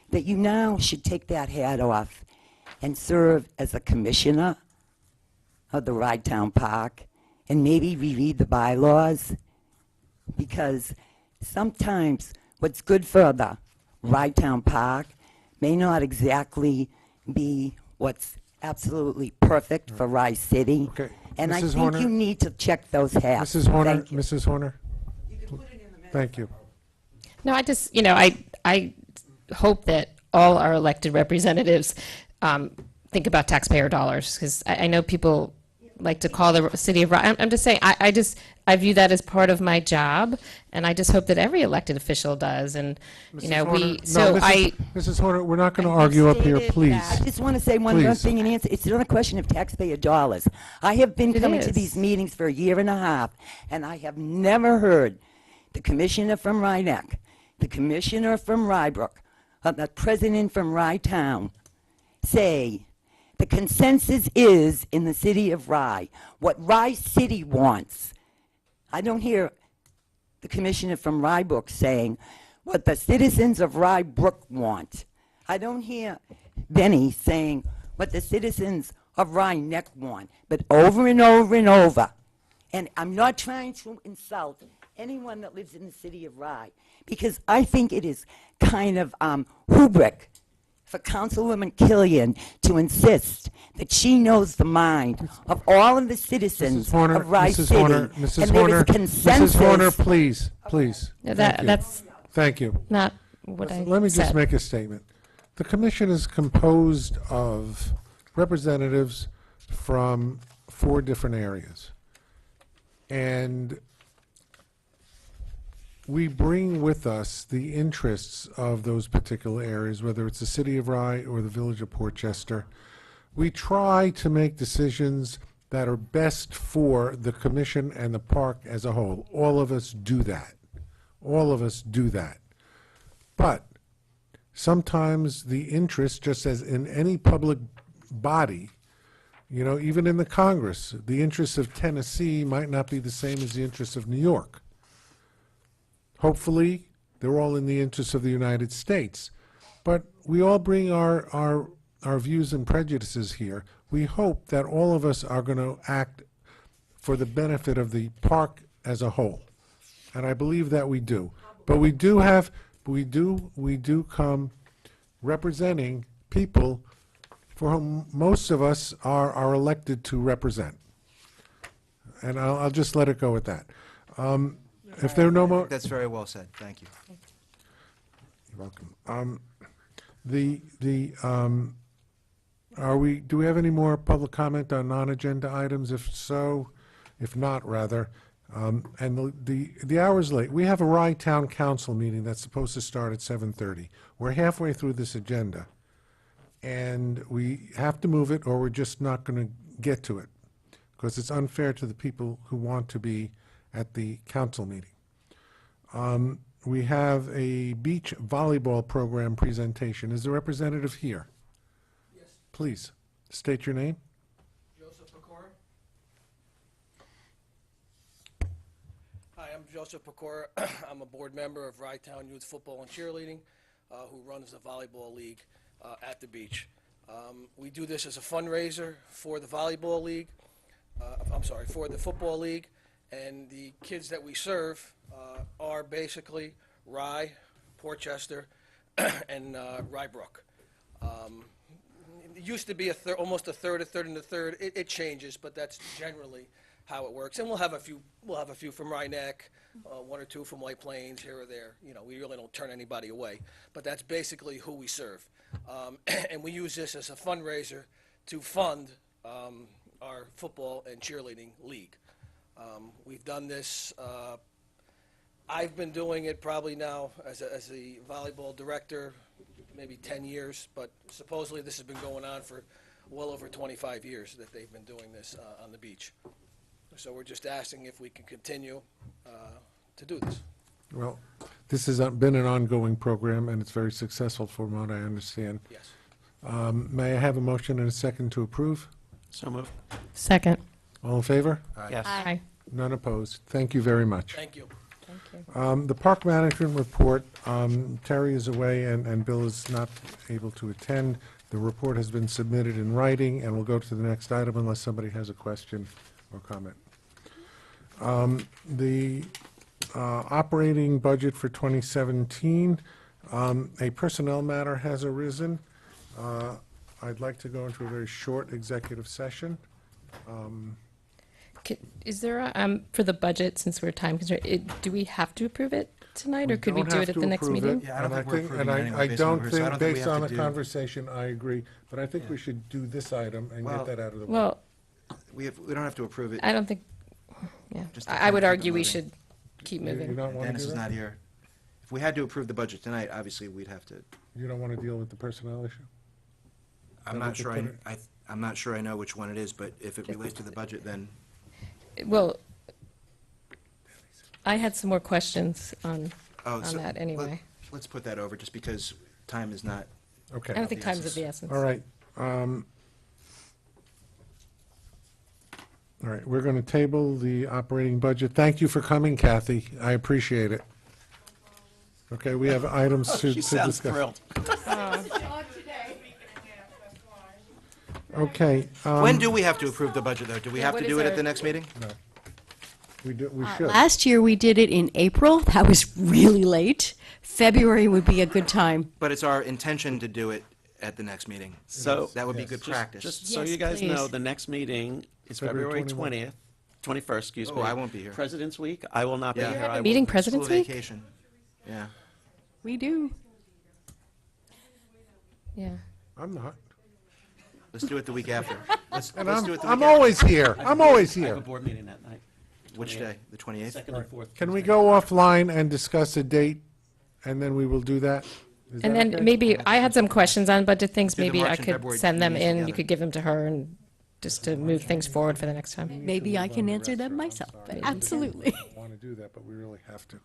Speaker 10: that you now should take that hat off and serve as a commissioner of the Rye Town Park and maybe reread the bylaws, because sometimes what's good for the Rye Town Park may not exactly be what's absolutely perfect for Rye City.
Speaker 1: Okay.
Speaker 10: And I
Speaker 1: Mrs.
Speaker 10: think
Speaker 1: Horner?
Speaker 10: you need to check those hats.
Speaker 1: Mrs. Horner,
Speaker 10: Thank you.
Speaker 1: Mrs. Horner? Thank you.
Speaker 2: No, I just, I hope that all our elected representatives think about taxpayer dollars, because I know people like to call the city of Rye. I'm just saying, I view that as part of my job, and I just hope that every elected official does. And,
Speaker 1: Mrs. Horner?
Speaker 2: we,
Speaker 1: No,
Speaker 2: so
Speaker 1: Mrs. Horner, we're not going to argue up here,
Speaker 10: Stated
Speaker 1: please.
Speaker 10: that. I just want to say one more
Speaker 1: Please.
Speaker 10: thing and answer. It's not a question of taxpayer dollars. I have been
Speaker 2: It
Speaker 10: coming to
Speaker 2: is.
Speaker 10: these meetings for a year and a half, and I have never heard the commissioner from Rhinebeck, the commissioner from Rybrook, or the president from Rye Town say the consensus is in the city of Rye what Rye City wants. I don't hear the commissioner from Rybrook saying what the citizens of Rybrook want. I don't hear Benny saying what the citizens of Rye Neck want, but over and over and over. And I'm not trying to insult anyone that lives in the city of Rye, because I think it is kind of hubris for Councilwoman Killian to insist that she knows the mind of all of the citizens
Speaker 1: Mrs. Horner,
Speaker 10: of Rye
Speaker 1: Mrs.
Speaker 10: City.
Speaker 1: Horner, Mrs.
Speaker 10: And there is
Speaker 1: Horner,
Speaker 10: consensus.
Speaker 1: Mrs. Horner, please, please.
Speaker 2: No,
Speaker 1: Thank you.
Speaker 2: that's
Speaker 1: Thank you.
Speaker 2: not what I
Speaker 1: Let me just
Speaker 2: said.
Speaker 1: make a statement. The commission is composed of representatives from 4 different areas. And we bring with us the interests of those particular areas, whether it's the city of Rye or the village of Portchester. We try to make decisions that are best for the commission and the park as a whole. All of us do that. All of us do that. But sometimes the interest, just as in any public body, You know, even in the Congress, the interests of Tennessee might not be the same as the interests of New York. Hopefully, they're all in the interests of the United States. But we all bring our views and prejudices here. We hope that all of us are going to act for the benefit of the park as a whole. And I believe that we do. But we do come representing people for whom most of us are elected to represent. And I'll just let it go at that. If there are no more,
Speaker 4: That's very well said. Thank you.
Speaker 1: you're welcome. Do we have any more public comment on non-agenda items? If not, rather, and the hour's late. We have a Rye Town Council meeting that's supposed to start at 7:30. We're halfway through this agenda, and we have to move it, or we're just not going to get to it, because it's unfair to the people who want to be at the council meeting. We have a beach volleyball program presentation. Is the representative here?
Speaker 15: Yes.
Speaker 1: Please, state your name.
Speaker 15: Joseph Pecora. Hi, I'm Joseph Pecora. I'm a board member of Rye Town Youth Football and Cheerleading, who runs the volleyball league at the beach. We do this as a fundraiser for the volleyball league, for the football league, and the kids that we serve are basically Rye, Portchester, and Rybrook. It used to be almost a third and a third. It changes, but that's generally how it works. And we'll have a few from Rye Neck, one or two from White Plains, here or there. You know, we really don't turn anybody away. But that's basically who we serve. And we use this as a fundraiser to fund our football and cheerleading league. We've done this. I've been doing it probably now as a volleyball director, maybe 10 years, but supposedly this has been going on for well over 25 years that they've been doing this on the beach. So we're just asking if we can continue to do this.
Speaker 1: Well, this has been an ongoing program, and it's very successful from what I understand.
Speaker 15: Yes.
Speaker 1: May I have a motion and a second to approve?
Speaker 7: So moved.
Speaker 2: Second.
Speaker 1: All in favor?
Speaker 7: Yes.
Speaker 2: Aye.
Speaker 1: None opposed. Thank you very much.
Speaker 15: Thank you.
Speaker 1: The park management report, Terry is away and Bill is not able to attend. The report has been submitted in writing, and we'll go to the next item unless somebody has a question or comment. The operating budget for 2017, a personnel matter has arisen. I'd like to go into a very short executive session.
Speaker 2: Is there, for the budget, since we're time constrained, do we have to approve it tonight, or could we
Speaker 1: don't
Speaker 2: do
Speaker 1: have
Speaker 2: it at
Speaker 1: to
Speaker 2: the next
Speaker 1: approve
Speaker 2: meeting?
Speaker 1: it,
Speaker 4: Yeah, I don't
Speaker 1: and
Speaker 4: think we're approving it anyway
Speaker 1: I
Speaker 4: based on
Speaker 1: don't
Speaker 4: the rehearsal. I
Speaker 1: think,
Speaker 4: don't think we
Speaker 1: based
Speaker 4: have
Speaker 1: on
Speaker 4: to
Speaker 1: the
Speaker 4: do-
Speaker 1: conversation, I agree, but I think we should do this item and
Speaker 4: Well-
Speaker 1: get that out of the way.
Speaker 2: Well,
Speaker 4: We don't have to approve it.
Speaker 2: I don't think, yeah,
Speaker 4: Just to
Speaker 2: I would
Speaker 4: keep it
Speaker 2: argue we
Speaker 4: moving.
Speaker 2: should keep
Speaker 1: You do
Speaker 2: moving.
Speaker 1: not want to
Speaker 4: Dennis
Speaker 1: do
Speaker 4: is
Speaker 1: that?
Speaker 4: not here. If we had to approve the budget tonight, obviously, we'd have to,
Speaker 1: You don't want to deal with the personnel issue?
Speaker 4: I'm
Speaker 1: Then
Speaker 4: not
Speaker 1: we
Speaker 4: sure,
Speaker 1: could put
Speaker 4: I'm not sure I know which one it is, but if it relates to the budget, then,
Speaker 2: Well, I had some more questions on
Speaker 4: oh, so
Speaker 2: that anyway.
Speaker 4: let's put that over, just because time is not,
Speaker 1: Okay.
Speaker 2: I don't think
Speaker 4: the
Speaker 2: time's of the essence.
Speaker 1: All right. All right, we're going to table the operating budget. Thank you for coming, Kathy. I appreciate it. Okay, we have items to
Speaker 7: She
Speaker 1: discuss.
Speaker 7: sounds thrilled.
Speaker 1: Okay.
Speaker 4: when do we have to approve the budget, though? Do we
Speaker 2: Yeah,
Speaker 4: have
Speaker 2: what
Speaker 4: to
Speaker 2: is
Speaker 4: do it
Speaker 2: our-
Speaker 4: at the next meeting?
Speaker 1: We should.
Speaker 11: Last year, we did it in April. That was really late. February would be a good time.
Speaker 4: But it's our intention to do it at the next meeting.
Speaker 7: So.
Speaker 4: That would be
Speaker 1: Yes.
Speaker 4: good
Speaker 7: Just-
Speaker 4: practice.
Speaker 7: Just so
Speaker 11: Yes,
Speaker 7: you guys know,
Speaker 11: please.
Speaker 7: the next meeting is
Speaker 1: February
Speaker 7: February 21st, excuse
Speaker 4: Oh,
Speaker 7: me.
Speaker 4: I won't be here.
Speaker 7: President's Week, I will not be
Speaker 4: Yeah.
Speaker 7: here.
Speaker 4: You have
Speaker 7: I
Speaker 2: a
Speaker 7: will-
Speaker 2: meeting
Speaker 4: School
Speaker 2: President's Week?
Speaker 4: vacation. Yeah.
Speaker 11: We do.
Speaker 2: Yeah.
Speaker 1: I'm not.
Speaker 4: Let's do it the week after. Let's
Speaker 1: And
Speaker 4: do it the week
Speaker 1: I'm
Speaker 4: after.
Speaker 1: always here. I'm always
Speaker 7: I have a
Speaker 1: here.
Speaker 7: board meeting that night.
Speaker 4: Which day? The 28th?
Speaker 7: Second and fourth.
Speaker 1: Can we
Speaker 7: Tuesday.
Speaker 1: go offline and discuss a date, and then we will do that? Is
Speaker 2: And
Speaker 1: that
Speaker 2: then
Speaker 1: okay?
Speaker 2: maybe, I had some questions on budget things,
Speaker 4: Do the
Speaker 2: maybe
Speaker 4: March
Speaker 2: I
Speaker 4: and
Speaker 2: could
Speaker 4: February
Speaker 2: send them
Speaker 4: meetings
Speaker 2: in, you
Speaker 4: together.
Speaker 2: could give them to her, and just to move things forward for the next time.
Speaker 11: Maybe I can answer them
Speaker 1: I'm
Speaker 11: myself,
Speaker 1: sorry.
Speaker 11: but
Speaker 1: I
Speaker 11: absolutely.
Speaker 1: don't want to do that, but we really have to.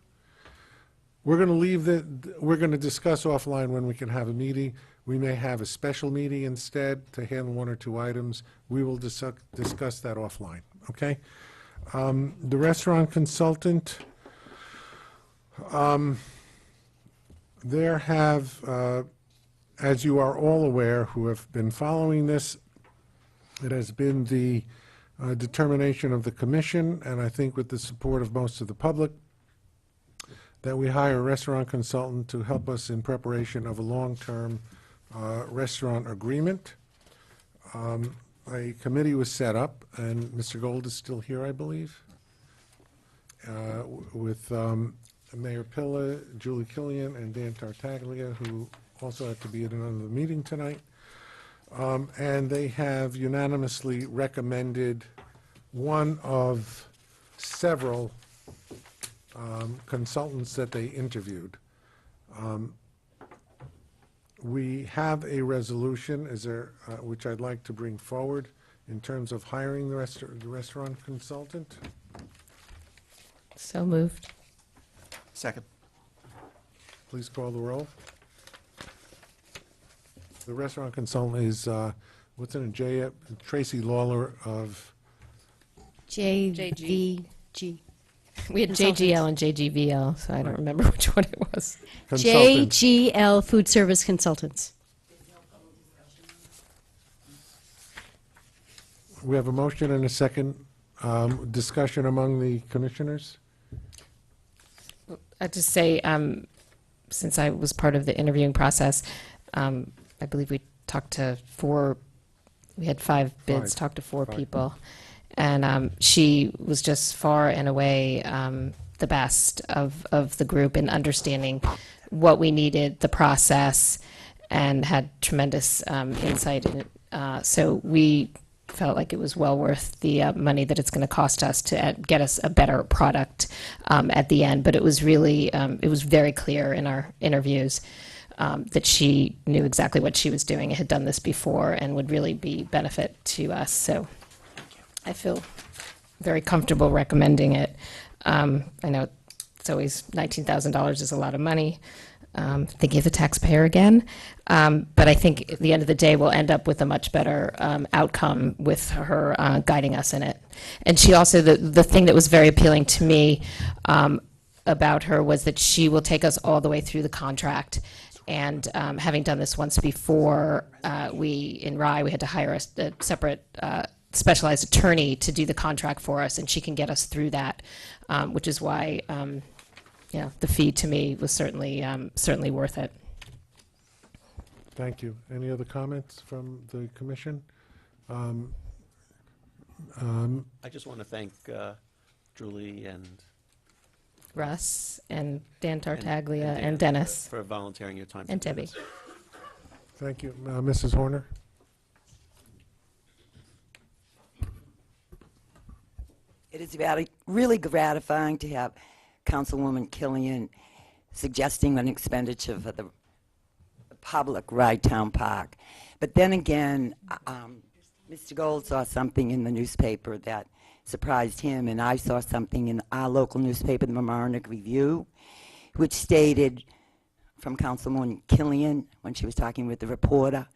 Speaker 1: We're going to leave we're going to discuss offline when we can have a meeting. we may have a special meeting instead to handle one or two items. We will discuss that offline, okay? The restaurant consultant, there have, as you are all aware who have been following this, it has been the determination of the commission, and I think with the support of most of the public, that we hire a restaurant consultant to help us in preparation of a long-term restaurant agreement. A committee was set up, and Mr. Gold is still here, I believe, with Mayor Pilla, Julie Killian, and Dan Tartaglia, who also had to be at another meeting tonight. And they have unanimously recommended one of several consultants that they interviewed. We have a resolution, which I'd like to bring forward in terms of hiring the restaurant consultant.
Speaker 2: So moved.
Speaker 4: Second.
Speaker 1: Please call the roll. The restaurant consultant is, what's in it, Tracy Lawler of,
Speaker 11: JVG.
Speaker 2: We had JGL and JGVL, so I don't remember which one it was.
Speaker 1: consultant.
Speaker 11: JGL Food Service Consultants.
Speaker 1: We have a motion and a second discussion among the commissioners.
Speaker 2: I'd just say, since I was part of the interviewing process, I believe we talked to we had 5 bids, talked to 4 people. And she was just far and away the best of the group in understanding what we needed, the process, and had tremendous insight in it. So we felt like it was well worth the money that it's going to cost us to get us a better product at the end. But it was really, it was very clear in our interviews that she knew exactly what she was doing, had done this before, and would really be benefit to us. So I feel very comfortable recommending it. I know it's always $19,000 is a lot of money. Thinking of the taxpayer again. But I think at the end of the day, we'll end up with a much better outcome with her guiding us in it. And she also, the thing that was very appealing to me about her was that she will take us all the way through the contract. And having done this once before, in Rye, we had to hire a separate specialized attorney to do the contract for us, and she can get us through that, which is why the fee to me was certainly worth it.
Speaker 1: Thank you. Any other comments from the commission?
Speaker 7: I just want to thank Julie and
Speaker 2: Russ and Dan Tartaglia
Speaker 7: Dan
Speaker 2: and Dennis
Speaker 7: for volunteering your time.
Speaker 2: and Debbie.
Speaker 1: Thank you. Mrs. Horner?
Speaker 10: It is really gratifying to have Councilwoman Killian suggesting an expenditure for the public Rye Town Park. But then again, Mr. Gold saw something in the newspaper that surprised him, and I saw something in our local newspaper, the Mamaroneck Review, which stated from Councilwoman Killian, when she was talking with the reporter,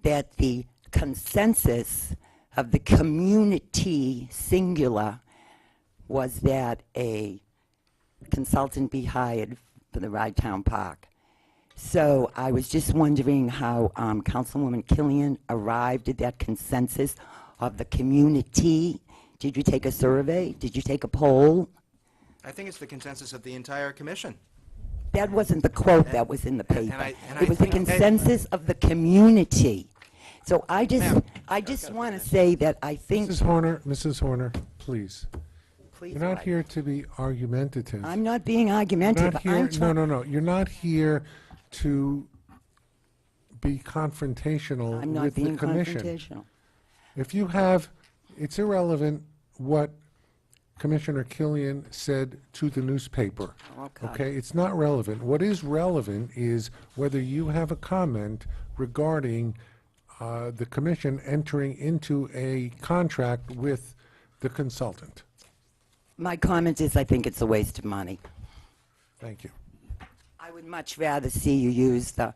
Speaker 10: that the consensus of the community, singular, was that a consultant be hired for the Rye Town Park. So I was just wondering how Councilwoman Killian arrived at that consensus of the community. Did you take a survey? Did you take a poll?
Speaker 4: I think it's the consensus of the entire commission.
Speaker 10: That wasn't the quote that was in the paper.
Speaker 4: and
Speaker 10: It was the consensus of the community. So I just want to say that I think...
Speaker 1: Mrs. Horner, please.
Speaker 10: Please,
Speaker 1: You're not
Speaker 10: Mike.
Speaker 1: here to be argumentative.
Speaker 10: I'm not being argumentative.
Speaker 1: No. You're not here to be confrontational
Speaker 10: I'm not
Speaker 1: with the
Speaker 10: being
Speaker 1: commission.
Speaker 10: confrontational.
Speaker 1: If you have, it's irrelevant what Commissioner Killian said to the newspaper. Okay, it's not relevant. What is relevant is whether you have a comment regarding the commission entering into a contract with the consultant.
Speaker 10: My comment is I think it's a waste of money.
Speaker 1: Thank you.
Speaker 10: I would much rather see you use the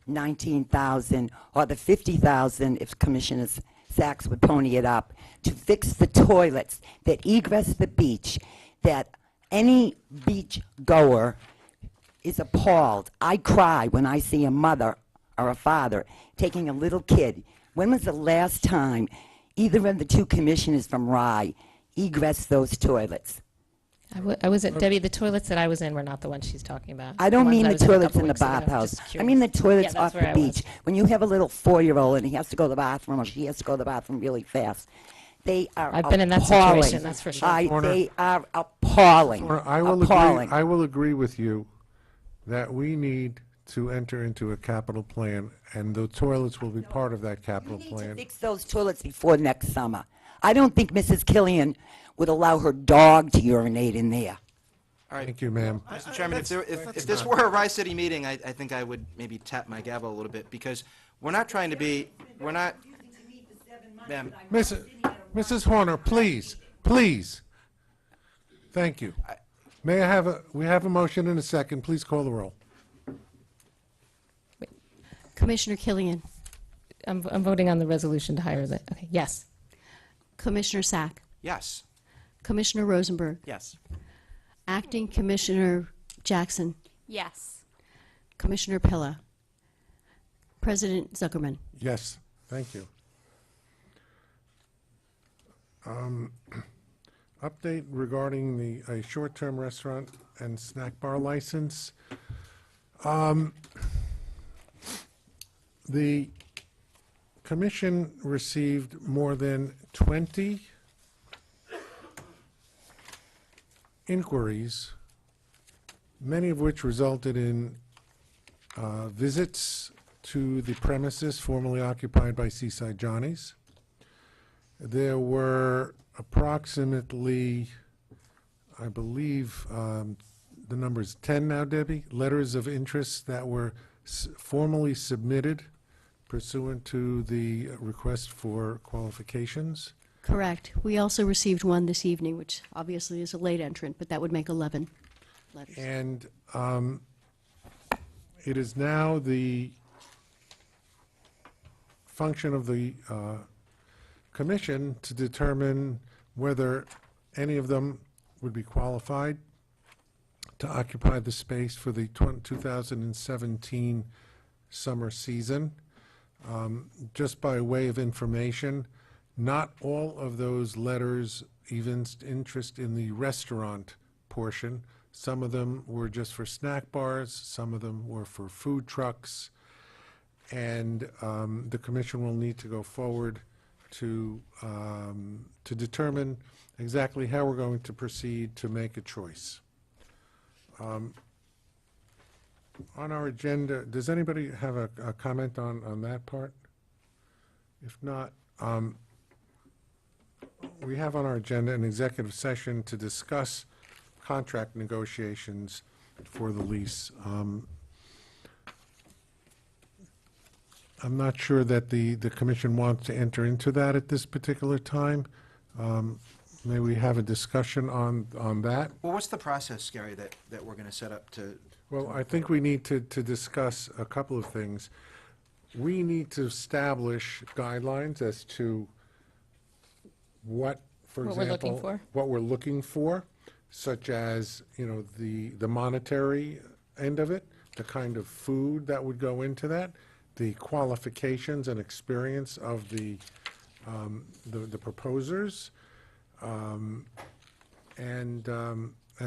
Speaker 10: $19,000 or the $50,000 if Commissioner Sachs would pony it up to fix the toilets that egress the beach, that any beach goer is appalled. I cry when I see a mother or a father taking a little kid. When was the last time either of the two commissioners from Rye egressed those toilets?
Speaker 2: I was at, Debbie, the toilets that I was in were not the ones she's talking about.
Speaker 10: I don't
Speaker 2: ones
Speaker 10: mean
Speaker 2: I
Speaker 10: the
Speaker 2: was in a
Speaker 10: toilets
Speaker 2: couple
Speaker 10: in the
Speaker 2: weeks ago.
Speaker 10: bathhouse.
Speaker 2: Just
Speaker 10: I mean the
Speaker 2: curious.
Speaker 10: toilets
Speaker 2: Yeah,
Speaker 10: off
Speaker 2: that's
Speaker 10: the
Speaker 2: where I was.
Speaker 10: beach. When you have a little 4-year-old and he has to go to the bathroom or she has to go to the bathroom really fast, they are
Speaker 2: I've been in that
Speaker 10: appalling.
Speaker 2: situation, that's for sure.
Speaker 10: They are appalling.
Speaker 1: I will agree,
Speaker 10: Appalling.
Speaker 1: I will agree with you that we need to enter into a capital plan, and the toilets will be part of that capital
Speaker 10: We need to
Speaker 1: plan.
Speaker 10: fix those toilets before next summer. I don't think Mrs. Killian would allow her dog to urinate in there.
Speaker 1: Thank you, ma'am.
Speaker 4: Mr. Chairman, if this were a Rye City meeting, I think I would maybe tap my gavel a little bit, because we're not trying to be, we're not, ma'am,
Speaker 1: Mrs. Horner, please, please. Thank you. May I have we have a motion and a second. Please call the roll.
Speaker 11: Commissioner Killian,
Speaker 2: I'm voting on the resolution to hire the, okay, yes.
Speaker 11: Commissioner Sack,
Speaker 4: yes.
Speaker 11: Commissioner Rosenberg,
Speaker 7: Yes.
Speaker 11: Acting Commissioner Jackson,
Speaker 5: Yes.
Speaker 11: Commissioner Pilla, President Zuckerman.
Speaker 1: Yes, thank you. Update regarding a short-term restaurant and snack bar license. The commission received more than 20 inquiries, many of which resulted in visits to the premises formerly occupied by Seaside Johnny's. There were approximately, I believe, the number is 10 now, Debbie, letters of interest that were formally submitted pursuant to the request for qualifications.
Speaker 11: Correct. We also received one this evening, which obviously is a late entrant, but that would make 11 letters.
Speaker 1: And it is now the function of the commission to determine whether any of them would be qualified to occupy the space for the 2017 summer season. Just by way of information, not all of those letters evinced interest in the restaurant portion. Some of them were just for snack bars, some of them were for food trucks, and the commission will need to go forward to determine exactly how we're going to proceed to make a choice. On our agenda, does anybody have a comment on that part? If not, we have on our agenda an executive session to discuss contract negotiations for the lease. I'm not sure that the commission wants to enter into that at this particular time. May we have a discussion on that?
Speaker 4: Well, what's the process, Gary, that we're going to set up to?
Speaker 1: Well, I think we need to discuss a couple of things. We need to establish guidelines as to what, for
Speaker 2: What we're
Speaker 1: example,
Speaker 2: looking for.
Speaker 1: what we're looking for, such as, the monetary end of it, the kind of food that would go into that, the qualifications and experience of the proposers, and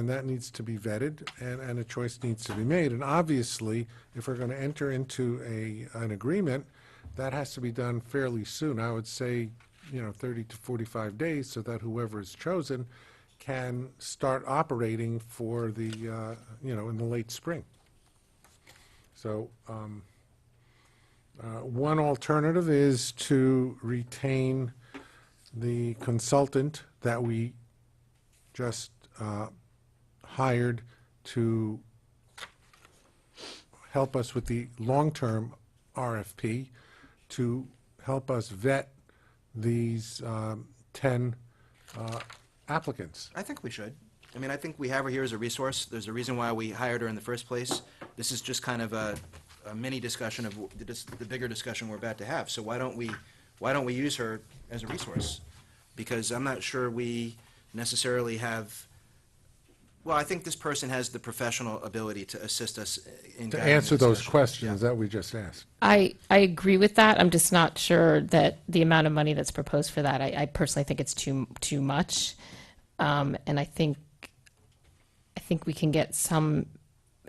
Speaker 1: that needs to be vetted, and a choice needs to be made. And obviously, if we're going to enter into an agreement, that has to be done fairly soon. I would say, 30 to 45 days, so that whoever is chosen can start operating for the, in the late spring. So, one alternative is to retain the consultant that we just hired to help us with the long-term RFP, to help us vet these 10 applicants.
Speaker 4: I think we should. I mean, I think we have her here as a resource. There's a reason why we hired her in the first place. This is just kind of a mini discussion of the bigger discussion we're about to have. So why don't we use her as a resource? Because I'm not sure we necessarily have, well, I think this person has the professional ability to assist us in
Speaker 1: To
Speaker 4: guiding the
Speaker 1: answer those
Speaker 4: discussion.
Speaker 1: questions that we just asked.
Speaker 2: I agree with that. I'm just not sure that the amount of money that's proposed for that, I personally think it's too much. And I think we can get some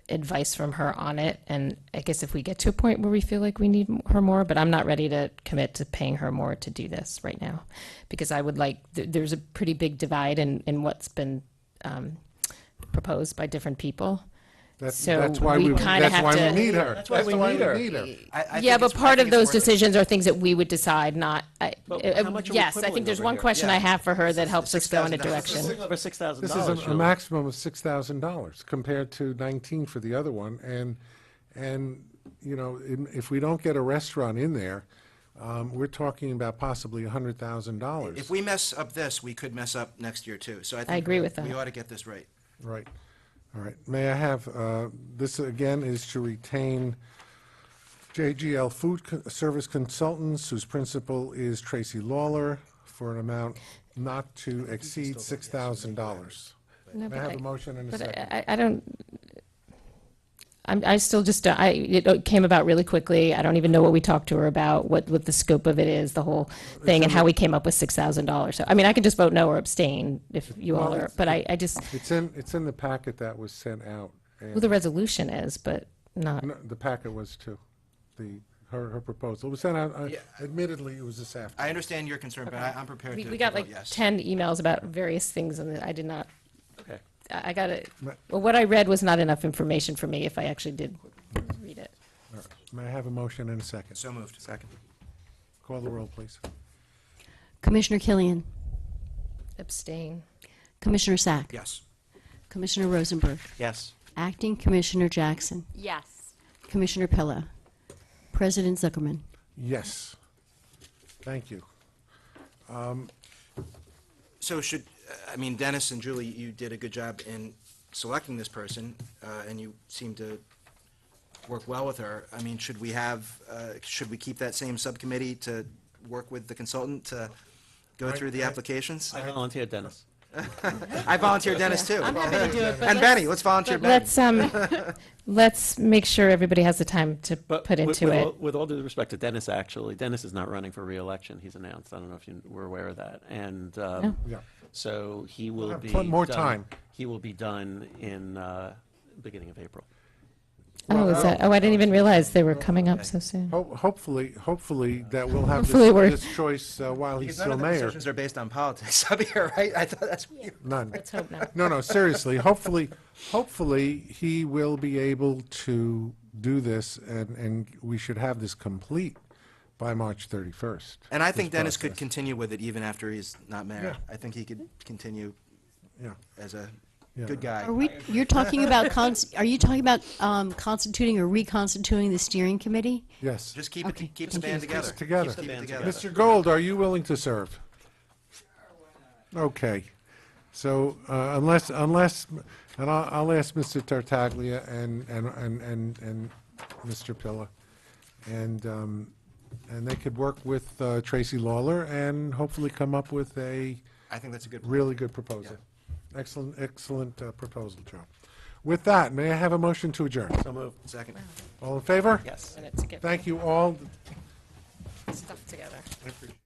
Speaker 2: advice from her on it. And I guess if we get to a point where we feel like we need her more, but I'm not ready to commit to paying her more to do this right now. Because I would like, there's a pretty big divide in what's been proposed by different people. So
Speaker 1: That's why
Speaker 2: we
Speaker 1: we
Speaker 2: kinda have to-
Speaker 1: need her.
Speaker 7: That's why we need her.
Speaker 4: I
Speaker 2: Yeah,
Speaker 4: think
Speaker 2: but
Speaker 4: it's- I
Speaker 2: part
Speaker 4: think
Speaker 2: of
Speaker 4: it's
Speaker 2: those
Speaker 4: worth it.
Speaker 2: decisions are things that we would decide, not,
Speaker 7: But how much are we
Speaker 2: yes, I
Speaker 7: quibbling
Speaker 2: think there's
Speaker 7: over
Speaker 2: one
Speaker 7: here?
Speaker 2: question I
Speaker 4: Yeah.
Speaker 2: have for her that helps us go in a
Speaker 4: $6,000.
Speaker 2: direction.
Speaker 7: Over $6,000.
Speaker 1: This is a maximum of $6,000 compared to 19 for the other one. And you know, if we don't get a restaurant in there, we're talking about possibly $100,000.
Speaker 4: If we mess up this, we could mess up next year too. So I think
Speaker 2: agree with that.
Speaker 4: we ought to get this right.
Speaker 1: Right. All right. May I have, this again is to retain JGL Food Service Consultants, whose principal is Tracy Lawler, for an amount not to exceed $6,000.
Speaker 2: No,
Speaker 1: May I
Speaker 2: but
Speaker 1: have a motion and a
Speaker 2: But
Speaker 1: second?
Speaker 2: I don't, I still just, it came about really quickly. I don't even know what we talked to her about, what the scope of it is, the whole thing, and how we came up with $6,000. So, I mean, I can just vote no or abstain if you all
Speaker 1: Well,
Speaker 2: are, but I just,
Speaker 1: It's in the packet that was sent out. and-
Speaker 2: well, the resolution is, but not.
Speaker 1: No, the packet was too, her proposal. It was sent out,
Speaker 4: Yeah.
Speaker 1: admittedly, it was this afternoon.
Speaker 4: I understand your concern, but I'm prepared to
Speaker 2: We got
Speaker 4: vote
Speaker 2: like
Speaker 4: yes.
Speaker 2: 10 emails about various things, and I did not,
Speaker 7: Okay.
Speaker 2: I got it.
Speaker 1: Right.
Speaker 2: Well, what I read was not enough information for me if I actually did read it.
Speaker 1: All right. May I have a motion and a second?
Speaker 4: So moved.
Speaker 7: Second.
Speaker 1: Call the roll, please.
Speaker 11: Commissioner Killian,
Speaker 2: Abstain.
Speaker 11: Commissioner Sack,
Speaker 4: Yes.
Speaker 11: Commissioner Rosenberg,
Speaker 7: Yes.
Speaker 11: Acting Commissioner Jackson,
Speaker 5: Yes.
Speaker 11: Commissioner Pella, President Zuckerman.
Speaker 1: Yes. Thank you.
Speaker 4: So should, I mean, Dennis and Julie, you did a good job in selecting this person, and you seem to work well with her. I mean, should we keep that same subcommittee to work with the consultant to go through the applications?
Speaker 7: I volunteer, Dennis.
Speaker 4: I volunteer Dennis too.
Speaker 2: I'm happy to do it, but
Speaker 4: And Benny, let's volunteer
Speaker 2: But
Speaker 4: Benny.
Speaker 2: let's make sure everybody has the time to
Speaker 7: But
Speaker 2: put into it.
Speaker 7: With all due respect to Dennis, actually, Dennis is not running for re-election. He's announced. I don't know if you were aware of that. And
Speaker 2: No.
Speaker 1: Yeah.
Speaker 7: so he will
Speaker 1: have
Speaker 7: be
Speaker 1: more
Speaker 7: done-
Speaker 1: time.
Speaker 7: He will be done in beginning of April.
Speaker 2: Oh, is that, I didn't even realize they were coming up so soon.
Speaker 1: Hopefully that we'll have
Speaker 2: Hopefully we're-
Speaker 1: this choice while he's
Speaker 4: Because none
Speaker 1: still
Speaker 4: of the
Speaker 1: mayor.
Speaker 4: decisions are based on politics up here, right? I thought that's what you.
Speaker 1: None.
Speaker 2: Let's hope not.
Speaker 1: No, seriously. Hopefully he will be able to do this, and we should have this complete by March 31st.
Speaker 4: And I think
Speaker 1: this
Speaker 4: Dennis could
Speaker 1: process.
Speaker 4: continue with it even after he's not mayor.
Speaker 1: Yeah.
Speaker 4: I think he could continue
Speaker 1: Yeah.
Speaker 4: as a
Speaker 1: Yeah.
Speaker 4: good guy.
Speaker 11: You're talking about, are you talking about constituting or reconstituting the steering committee?
Speaker 1: Yes.
Speaker 4: Just keep
Speaker 11: Okay,
Speaker 4: it, keep the
Speaker 11: thank you.
Speaker 4: band together.
Speaker 1: It's together.
Speaker 4: Keep it together.
Speaker 1: Mr. Gold, are you willing to serve? Okay. So unless, and I'll ask Mr. Tartaglia and Mr. Pilla, and they could work with Tracy Lawler and hopefully come up with a
Speaker 4: I think that's a good.
Speaker 1: really good proposal. Excellent proposal, Joe. With that, may I have a motion to adjourn?
Speaker 7: So moved.
Speaker 4: Second.
Speaker 1: All in favor?
Speaker 7: Yes.
Speaker 2: Minute to get
Speaker 1: Thank you all.
Speaker 2: stuff together.
Speaker 1: I appreciate it.